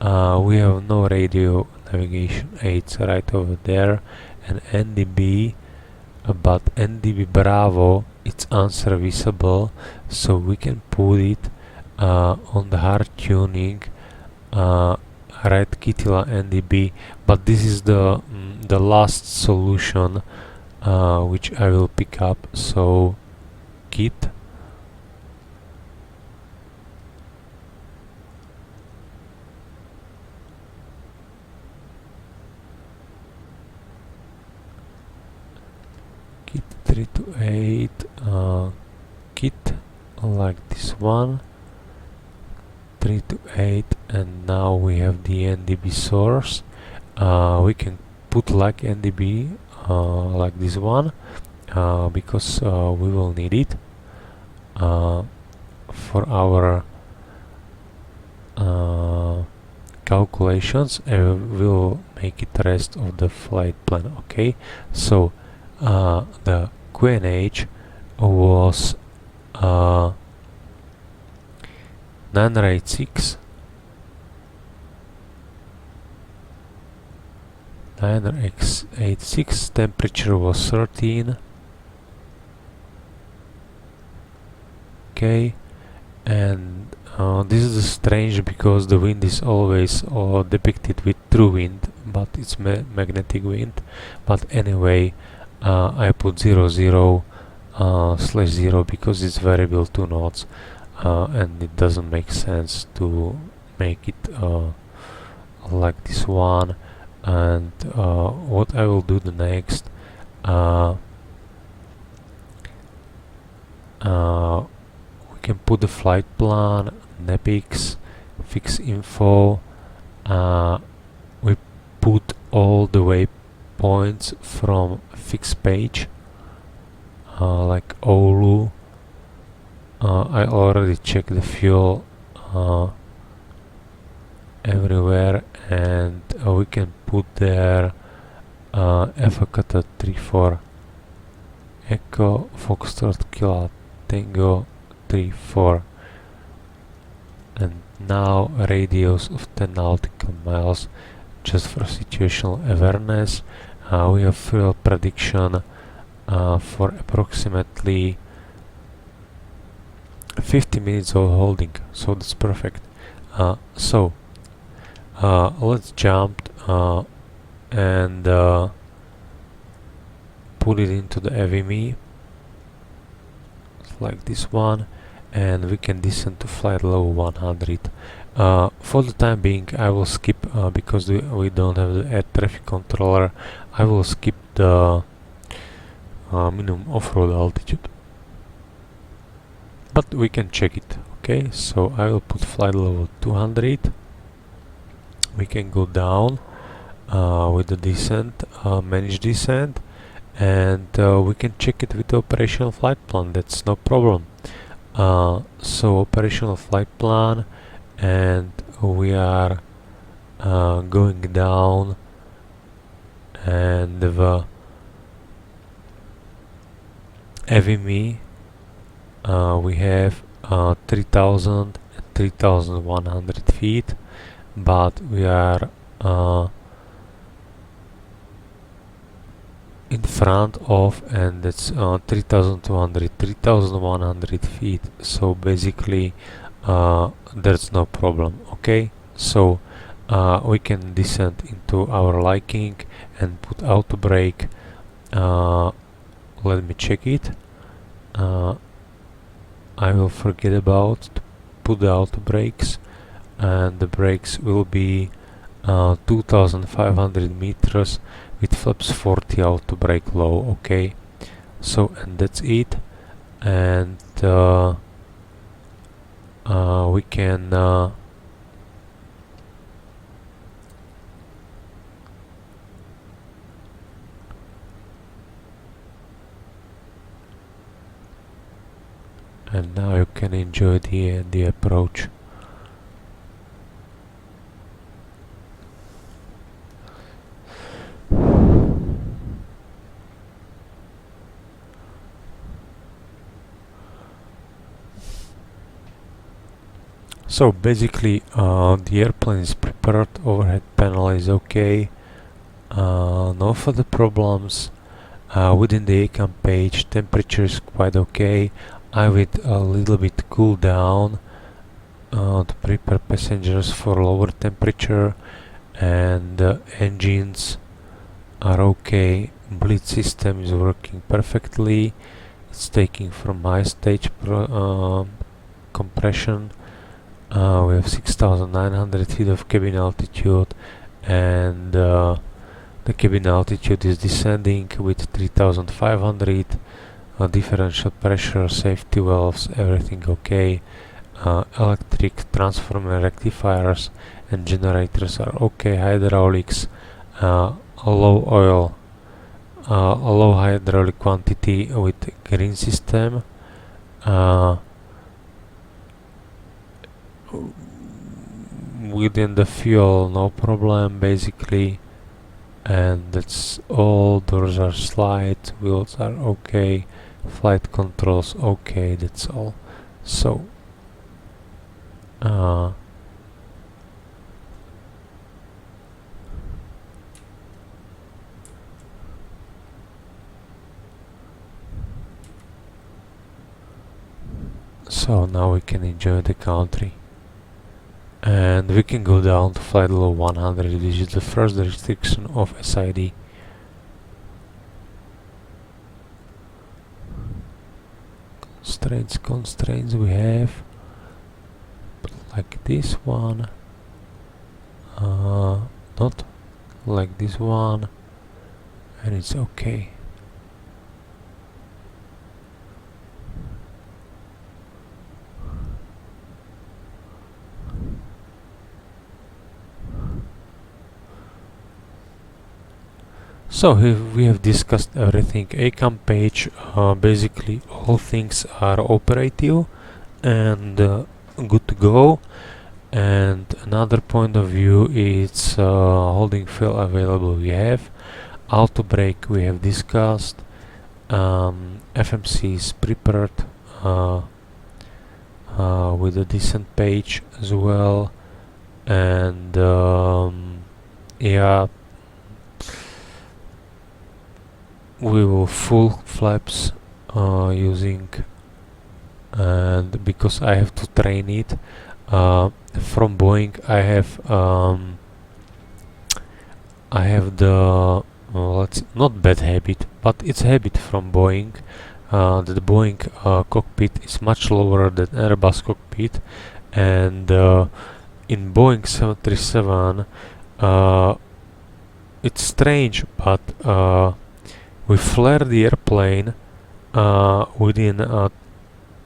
Speaker 1: we have no radio navigation aids right over there, and NDB, but NDB Bravo, it's unserviceable, so we can put it on the hard tuning, right, Kitila NDB, but this is the last solution which I will pick up. So Kit, Kit 328, Kit like this one, 328, and now we have the NDB source. We can put like NDB like this one because we will need it for our calculations, and we will make it the rest of the flight plan. Okay, so the QNH was 986, temperature was 13. Okay, and this is strange because the wind is always depicted with true wind, but it's magnetic wind. But anyway, I put 00 slash 0 because it's variable 2 knots, and it doesn't make sense to make it like this one. And what I will do the next, we can put the flight plan, NEPIX, fix info. We put all the waypoints from fix page, like Oulu. I already checked the fuel everywhere, and we can put there EFKT 34 Echo Foxtrot Kilo Tango 34, and now radius of 10 nautical miles just for situational awareness. We have fuel prediction for approximately 50 minutes of holding, so that's perfect. So let's jump and put it into the AVME like this one, and we can descend to flight level 100. For the time being I will skip, because we don't have the air traffic controller, I will skip the minimum off-road altitude, but we can check it. Okay, so I will put flight level 200. We can go down with the descent, manage descent, and we can check it with the operational flight plan. That's no problem. So operational flight plan, and we are going down, and AVME we have 3000 and 3100 feet, but we are in front of, and it's 3100 feet, so basically there's no problem. Okay, so we can descend into our liking and put auto brake. Let me check it. I will forget about to put the auto brakes, and the brakes will be 2500 meters with flaps 40 auto brake low. Okay, so and that's it, and we can and now you can enjoy the approach. So basically the airplane is prepared, overhead panel is okay, no further problems. Within the ACAM page, temperature is quite okay. I will a little bit cool down to prepare passengers for lower temperature, and engines are okay. Bleed system is working perfectly. It's taking from high stage compression. We have 6,900 feet of cabin altitude, and the cabin altitude is descending with 3,500. Differential pressure, safety valves, everything okay. Electric transformer rectifiers and generators are okay. Hydraulics, low oil, low hydraulic quantity with green system. Within the fuel, no problem basically, and that's all. Doors are slide, wheels are okay, flight controls okay, that's all. So so now we can enjoy the country, and we can go down to flight level 100, which is the first restriction of SID. Constraints we have, like this one, not like this one, and it's okay. So we have discussed everything. ACAM page, basically all things are operative and good to go. And another point of view is holding fill available. We have auto brake, we have discussed. FMC is prepared with a decent page as well, and yeah, we will full flaps using, and because I have to train it from Boeing, I have the not bad habit, but it's habit from Boeing, that the Boeing cockpit is much lower than Airbus cockpit, and in Boeing 737 it's strange, but we flare the airplane within a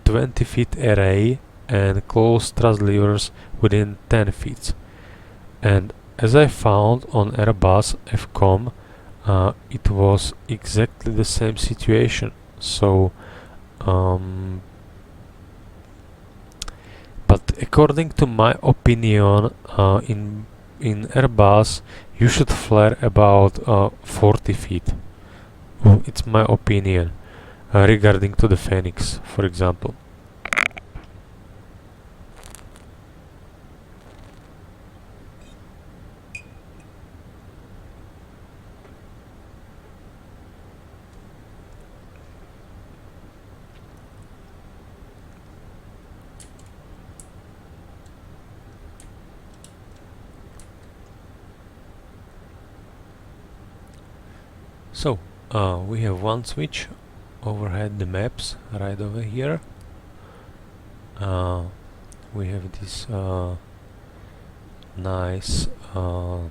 Speaker 1: 20 feet array and close thrust levers within 10 feet. And as I found on Airbus FCOM, it was exactly the same situation. So, but according to my opinion, in Airbus, you should flare about 40 feet. It's my opinion. regarding to the Fenix, for example. So we have one switch overhead the maps right over here. We have this nice how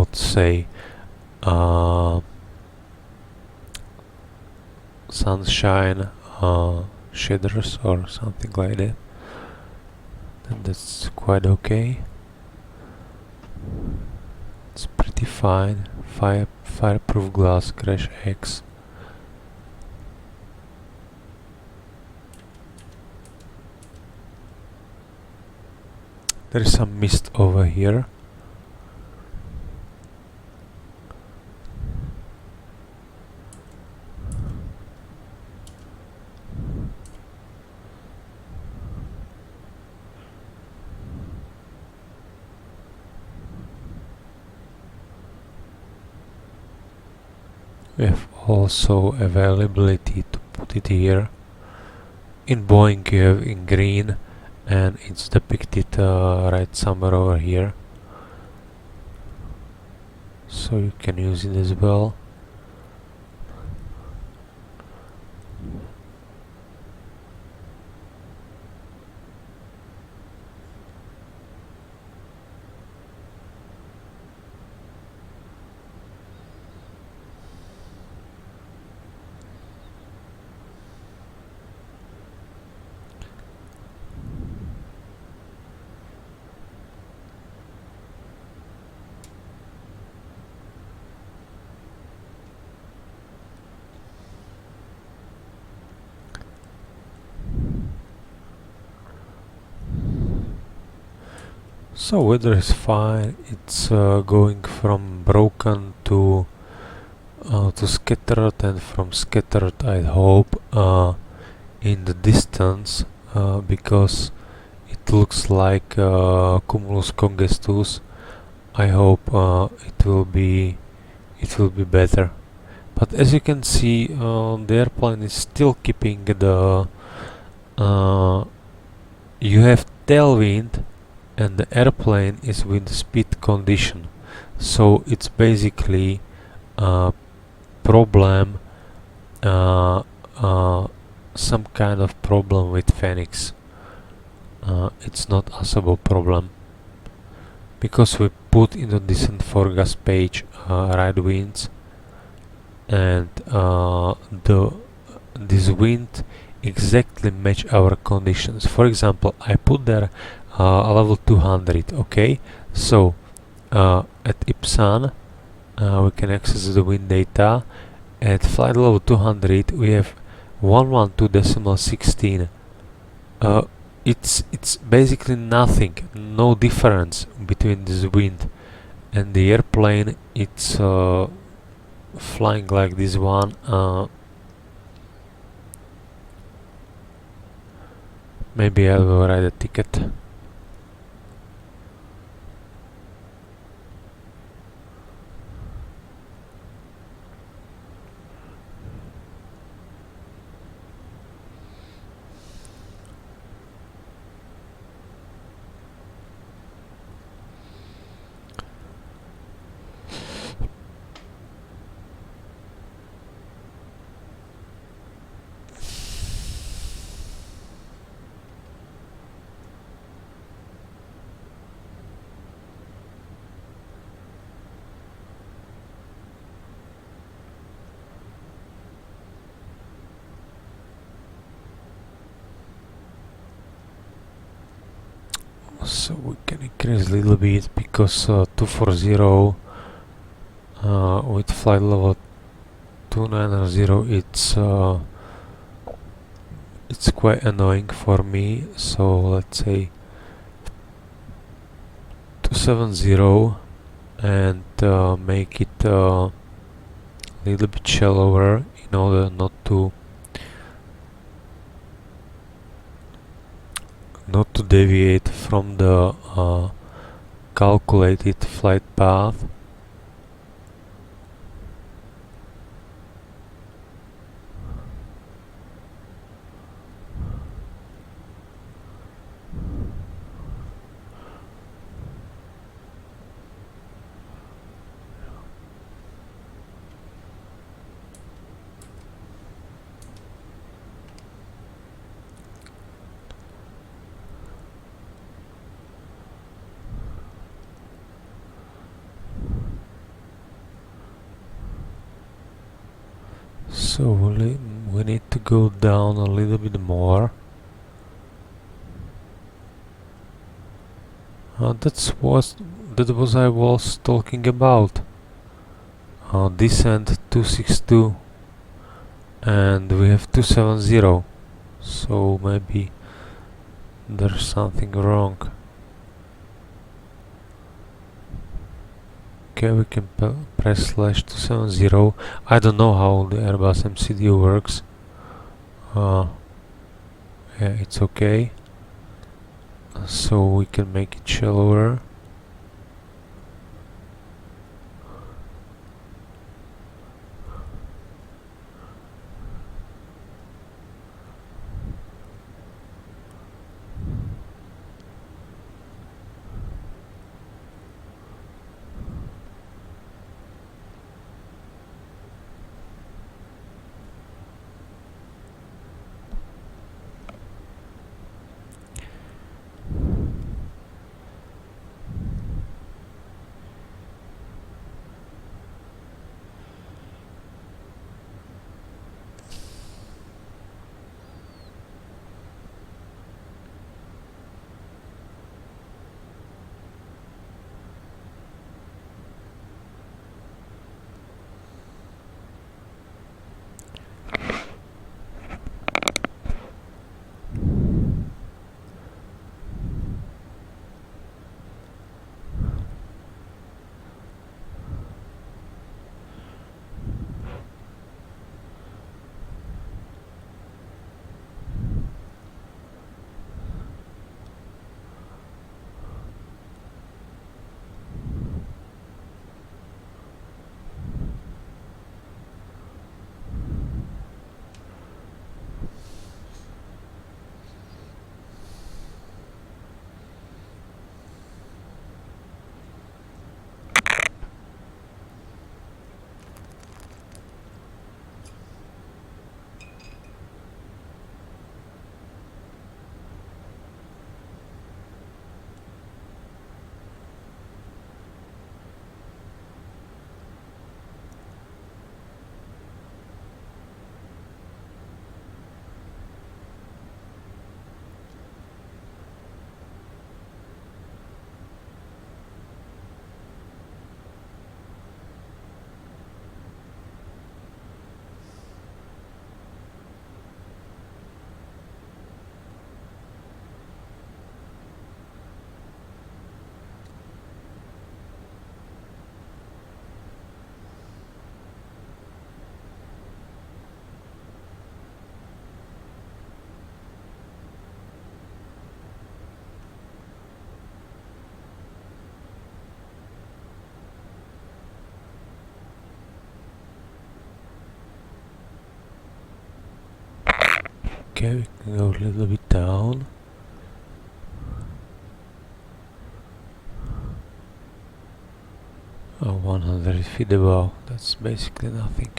Speaker 1: to say sunshine shaders or something like that, and that's quite okay. It's pretty fine. Fireproof glass, crash X. There is some mist over here. We have also availability to put it here. In Boeing you have in green, and it's depicted right somewhere over here, so you can use it as well. So weather is fine. It's going from broken to scattered, and from scattered I hope in the distance, because it looks like cumulus congestus. I hope it will be better. But as you can see, the airplane is still keeping the you have tailwind, and the airplane is with speed condition, so it's basically a problem, some kind of problem with Fenix. It's not Asabo problem, because we put in the descent forecast page right winds, and this wind exactly match our conditions. For example, I put there level 200. Okay, so at Ipsan we can access the wind data. At flight level 200 we have 112.16. It's basically nothing, no difference between this wind and the airplane. It's flying like this one. Maybe I will write a ticket. So we can increase a little bit, because 240 with flight level 290 it's quite annoying for me. So let's say 270 and make it a little bit shallower in in order not to deviate from the calculated flight path. So we need to go down a little bit more. That was I was talking about. Descent 262, and we have 270. So maybe there's something wrong. Okay, we can press /270. I don't know how the Airbus MCD works. Yeah, it's okay. So we can make it shallower. Okay, we can go a little bit down. Oh, 100 feet above, that's basically nothing.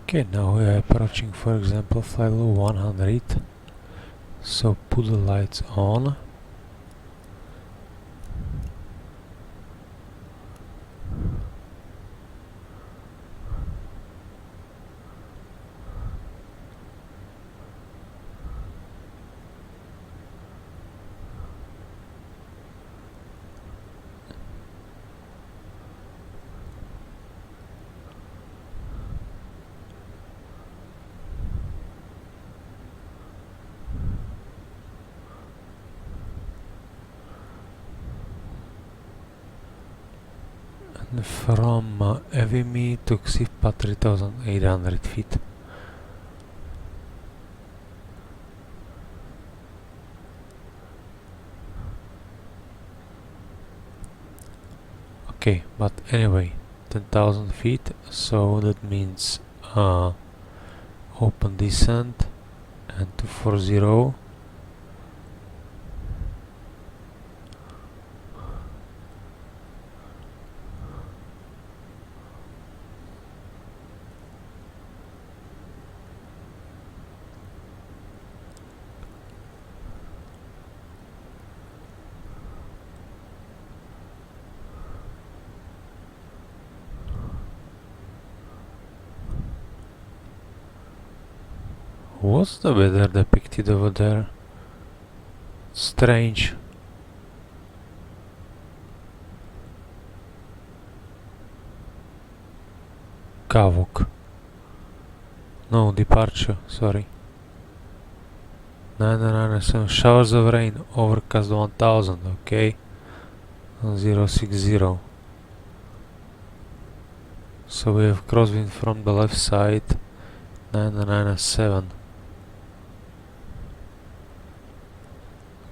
Speaker 1: Okay, now we are approaching, for example, flight level 100. So put the lights on. And from Evimi to Xipa 3800 feet. Okay, but anyway, 10,000 feet, so that means open descent and 240. What's the weather depicted over there? Strange. Kavok. No, departure, sorry. 997 showers of rain, overcast 1000, okay. 060. So we have crosswind from the left side, 997.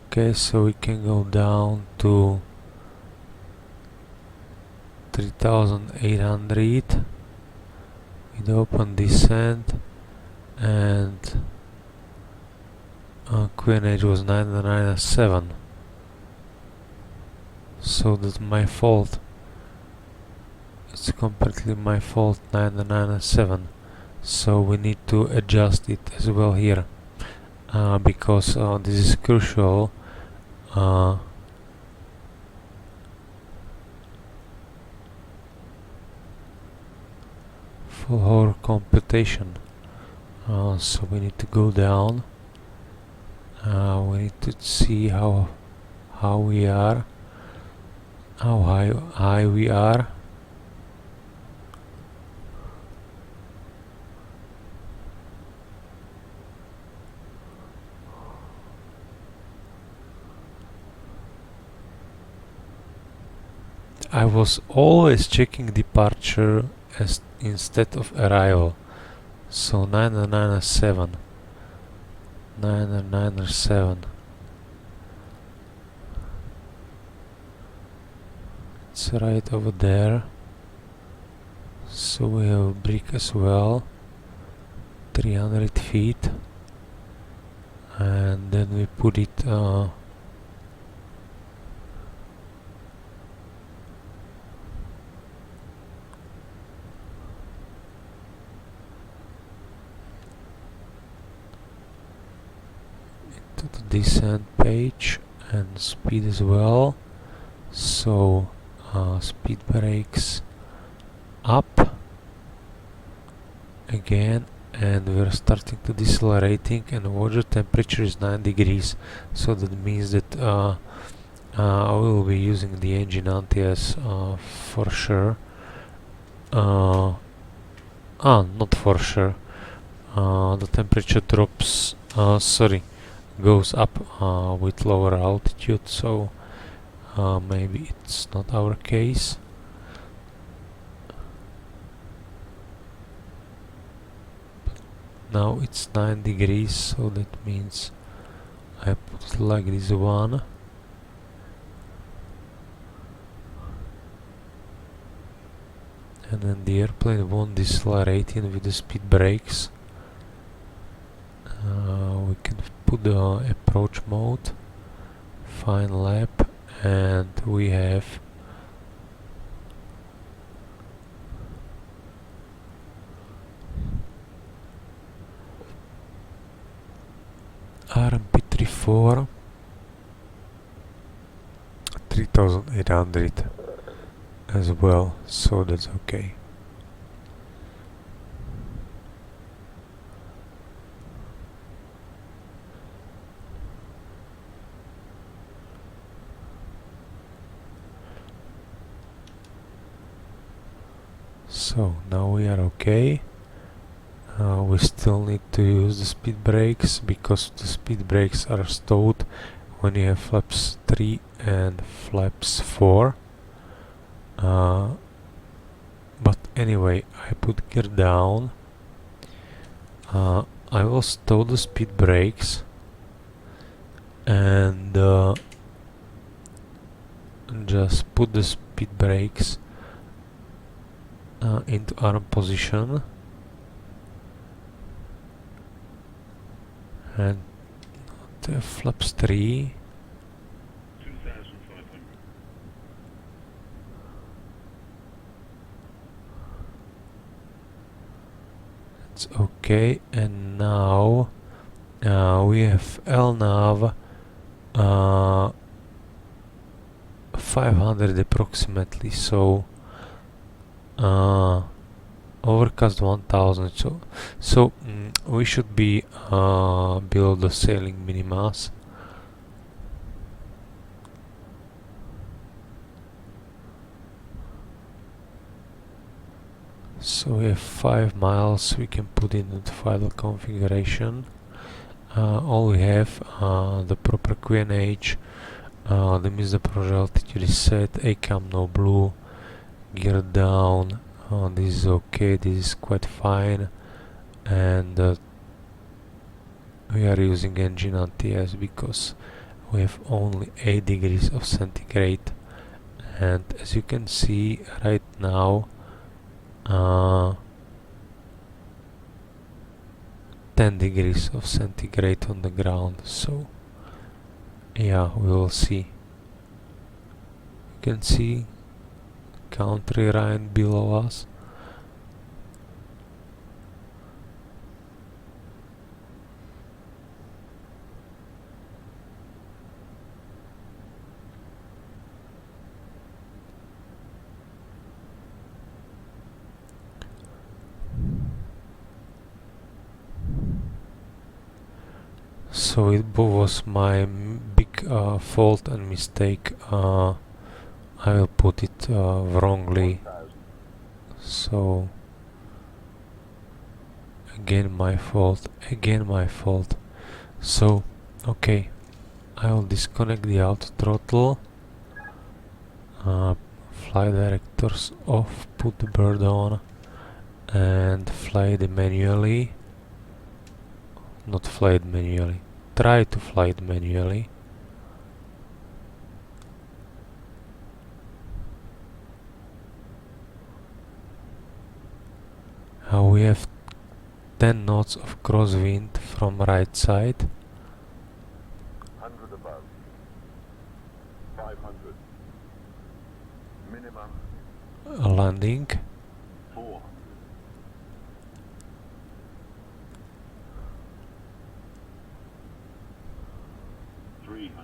Speaker 1: Okay, so we can go down to 3800 with open descent, and QNH was 997. So that's my fault. It's completely my fault, 997. So we need to adjust it as well here, because this is crucial. For our computation. So we need to go down. We need to see how we are, how high we are. I was always checking departure as instead of arrival. So 997. 997. It's right over there. So we have a brick as well. 300 feet. And then we put it to the descent page, and speed as well. So speed brakes up again, and we're starting to decelerating, and water temperature is 9 degrees, so that means that I will be using the engine anti-ice for sure. Not for sure. The temperature drops, goes up with lower altitude, so maybe it's not our case. But now it's 9 degrees, so that means I put it like this one. And then the airplane won't decelerate in with the speed brakes. We can put the approach mode, fine lap, and we have for 3800 as well, so that's okay. So now we are okay. We still need to use the speed brakes because the speed brakes are stowed when you have flaps 3 and flaps 4. But anyway, I put gear down. I will stow the speed brakes and just put the speed brakes into arm position and the flaps 3.
Speaker 2: 2,500.
Speaker 1: It's okay, and now we have LNAV 500 approximately, so overcast 1000, so we should be below the sailing minimas. So we have 5 miles we can put in the final configuration. All we have the proper QNH, the miss approach altitude is set, ACAM no blue, gear down, this is okay, this is quite fine, and we are using engine anti-ice because we have only 8 degrees of centigrade, and as you can see right now 10 degrees of centigrade on the ground, so yeah, we will see. You can see country right below us. So it was my big fault and mistake. I will put it wrongly. So again my fault. So okay, I will disconnect the auto throttle. Fly directors off. Put the bird on and fly it manually. Not fly it manually. Try to fly it manually. We have 10 knots of crosswind from right side.
Speaker 2: 100 above. 500. Minimum.
Speaker 1: Landing.
Speaker 2: 400. 300.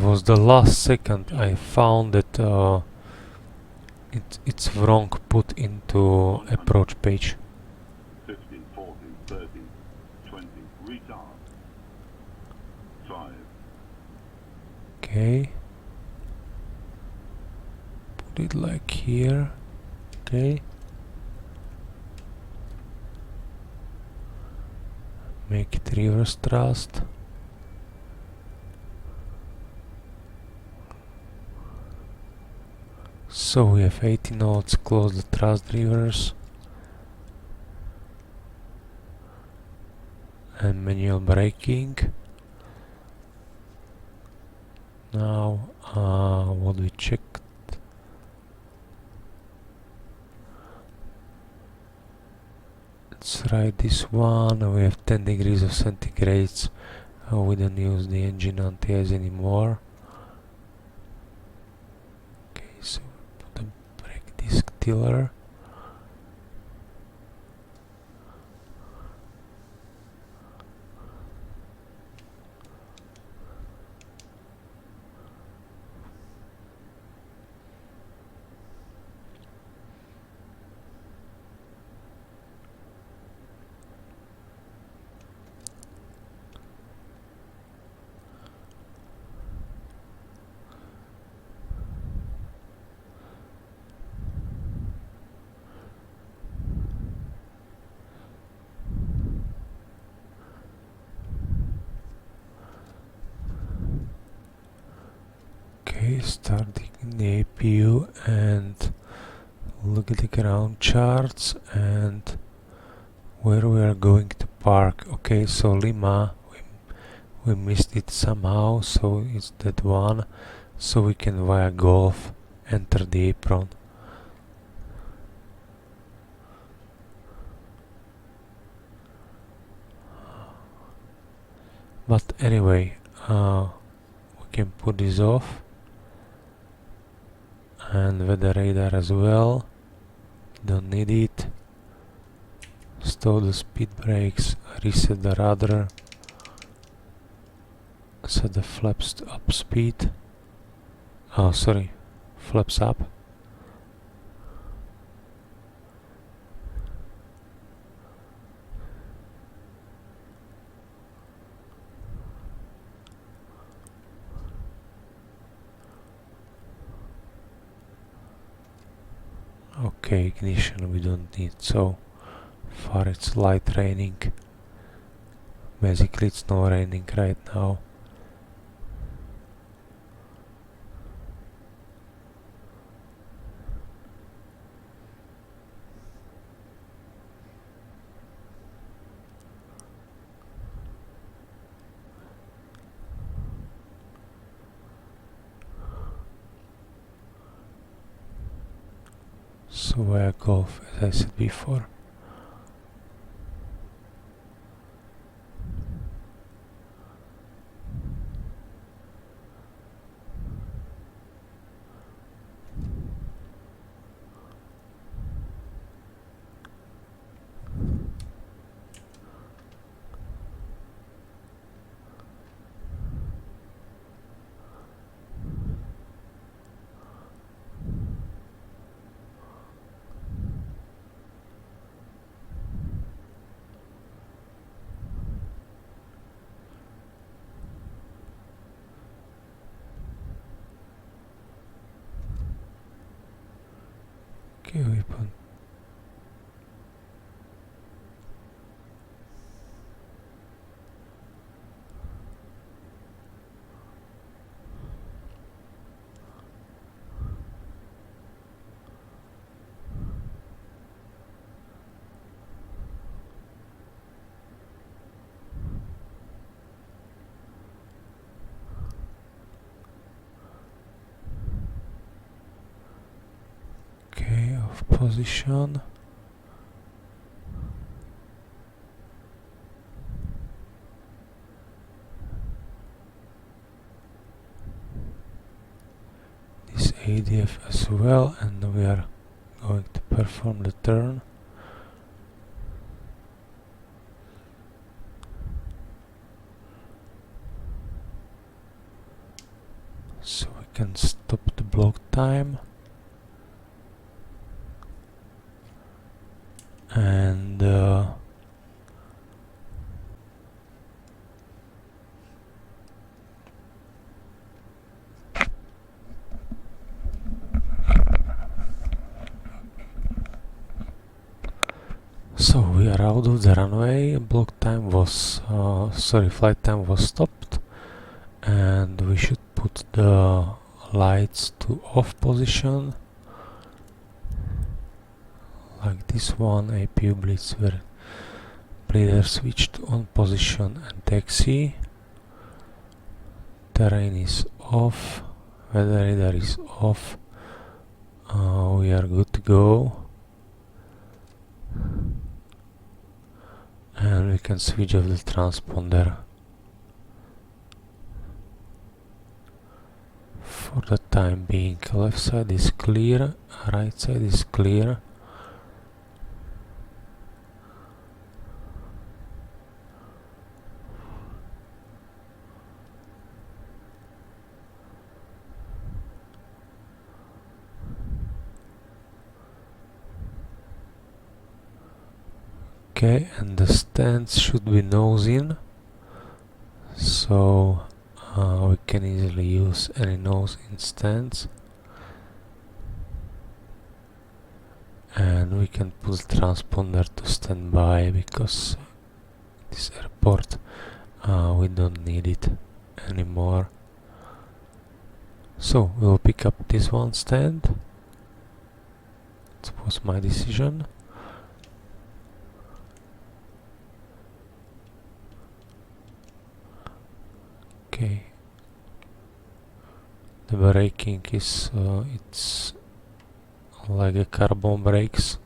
Speaker 1: Was the last second I found that it's wrong put into approach page.
Speaker 2: 50, 40, 30, 20. Retard. 5.
Speaker 1: Okay. Put it like here. Okay. Make it reverse thrust. So we have 80 knots, close the thrust reverse and manual braking. Now what we checked, let's write this one. We have 10 degrees of centigrades. We don't use the engine anti-ice anymore. Okay, so put a brake disc tiller. starting the APU and look at the ground charts and where we are going to park. Okay, so Lima, we missed it somehow, so it's that one, so we can via Golf enter the apron. But anyway, we can put this off, and weather radar as well, don't need it. Stop the speed brakes, reset the rudder, set the flaps to up speed. Oh, sorry, flaps up. Okay, ignition we don't need, so far it's light raining. Basically it's not raining right now. So via Golf, as I said before. Okay, we put off position. This ADF as well, and we are going to perform the turn. So we can stop the block time. And so we are out of the runway. Block time was flight time was stopped, and we should put the lights to off position, like this one. APU blitz were bleeder switch to on position and taxi. Terrain is off, weather radar is off. We are good to go, and we can switch off the transponder. For the time being, left side is clear, right side is clear. Okay, and the stance should be nose in, so we can easily use any nose in stance, and we can put the transponder to standby because this airport we don't need it anymore. So we'll pick up this one stand. It was my decision. Okay. The braking is it's like a carbon brakes.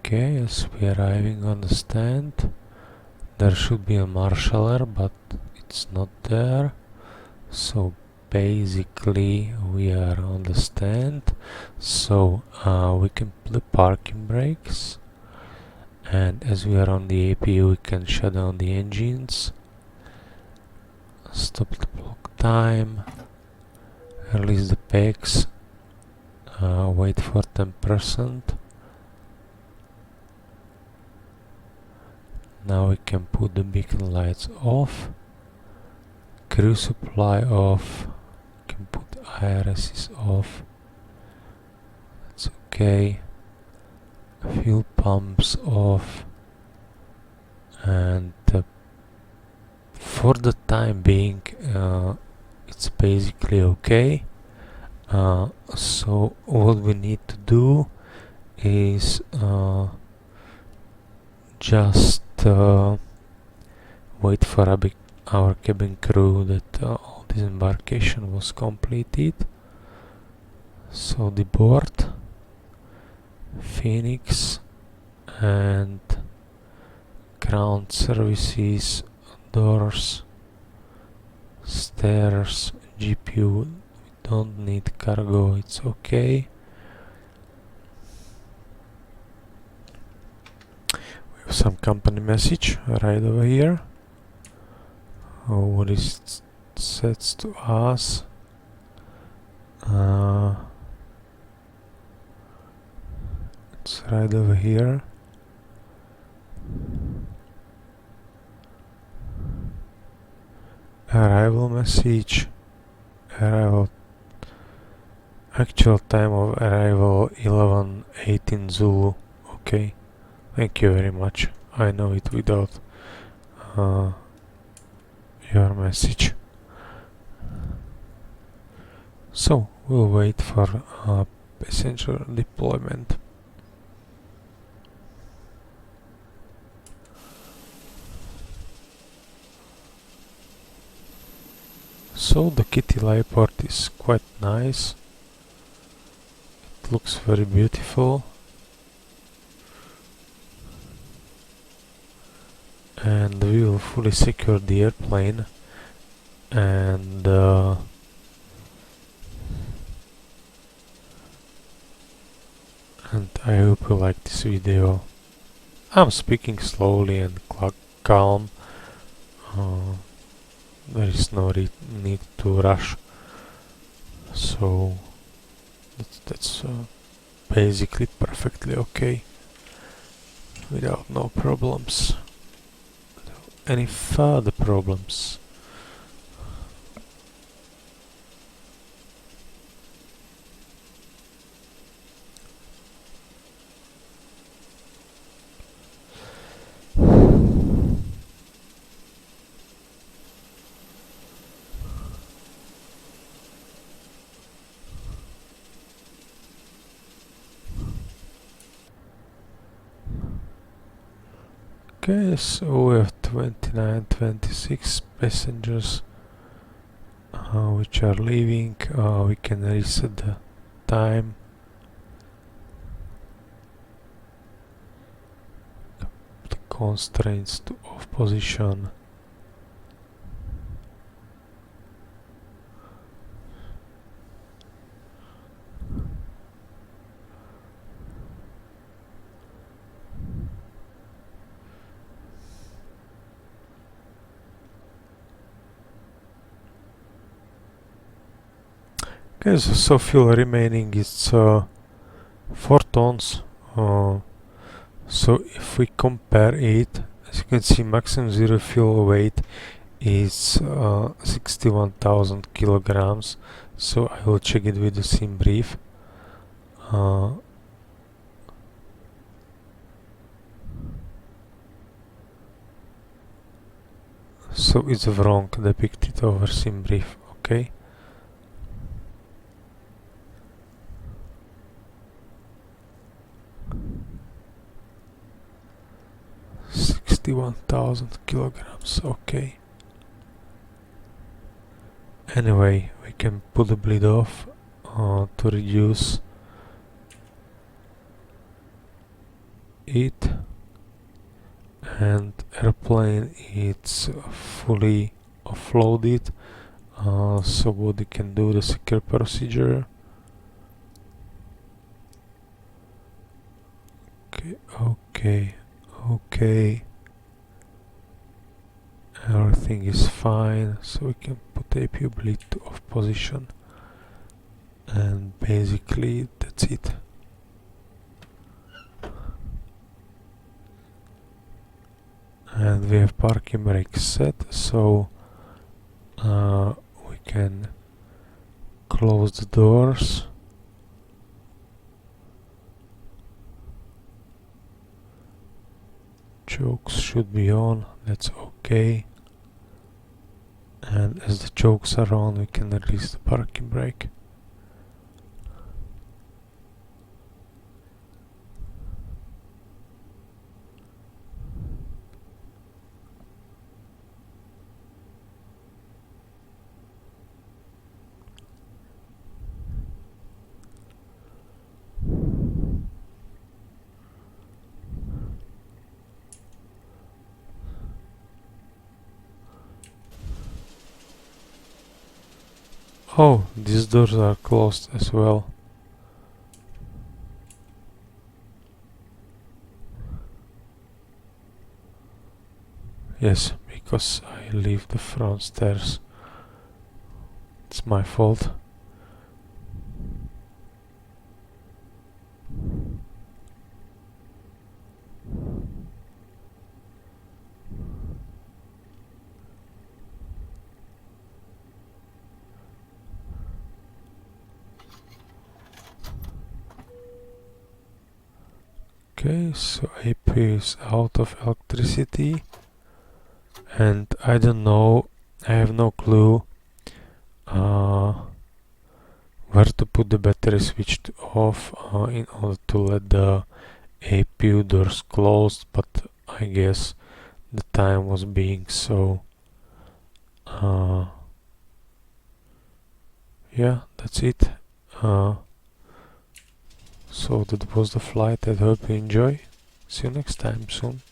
Speaker 1: Okay, as we are arriving on the stand, there should be a marshaller, but it's not there. So basically we are on the stand, so we can put the parking brakes, and as we are on the APU we can shut down the engines, stop the clock time, release the pegs, wait for 10%. Now we can put the beacon lights off, crew supply off, we can put IRSs off, that's okay, fuel pumps off, and for the time being it's basically okay. So what we need to do is just wait for our cabin crew that all disembarkation was completed. So the board, Phoenix, and ground services, doors, stairs, GPU. We don't need cargo, it's okay. We have some company message right over here. What is said to us? It's right over here. Arrival message. Arrival. Actual time of arrival 11:18 Zulu. Okay. Thank you very much. I know it without your message. So we'll wait for passenger deployment. So the Kitty Airport is quite nice. It looks very beautiful. And we will fully secure the airplane, and I hope you like this video. I'm speaking slowly and calm. There is no need to rush, so that's basically perfectly okay, without no problems. Any further problems? Okay, so we have 26 passengers which are leaving. We can reset the time. The constraints to off position. Okay, so fuel remaining is 4 tons. So if we compare it, as you can see, maximum zero fuel weight is 61,000 kilograms. So I will check it with the sim brief. So it's wrong depicted over sim brief, okay? $61,000 kilograms, okay. Anyway, we can pull the bleed off to reduce it, and airplane it's fully offloaded, so what we can do the secure procedure. Okay, everything is fine, so we can put APU bleed to off position, and basically that's it. And we have parking brake set, so we can close the doors. Chokes should be on, that's okay. And as the chokes are on, we can release the parking brake. Oh, these doors are closed as well. Yes, because I leave the front stairs. It's my fault. Okay, so AP is out of electricity, and I don't know, I have no clue where to put the battery switched off in order to let the APU doors closed, but I guess the time was being so. Yeah, that's it. So that was the flight. I hope you enjoy. See you next time soon.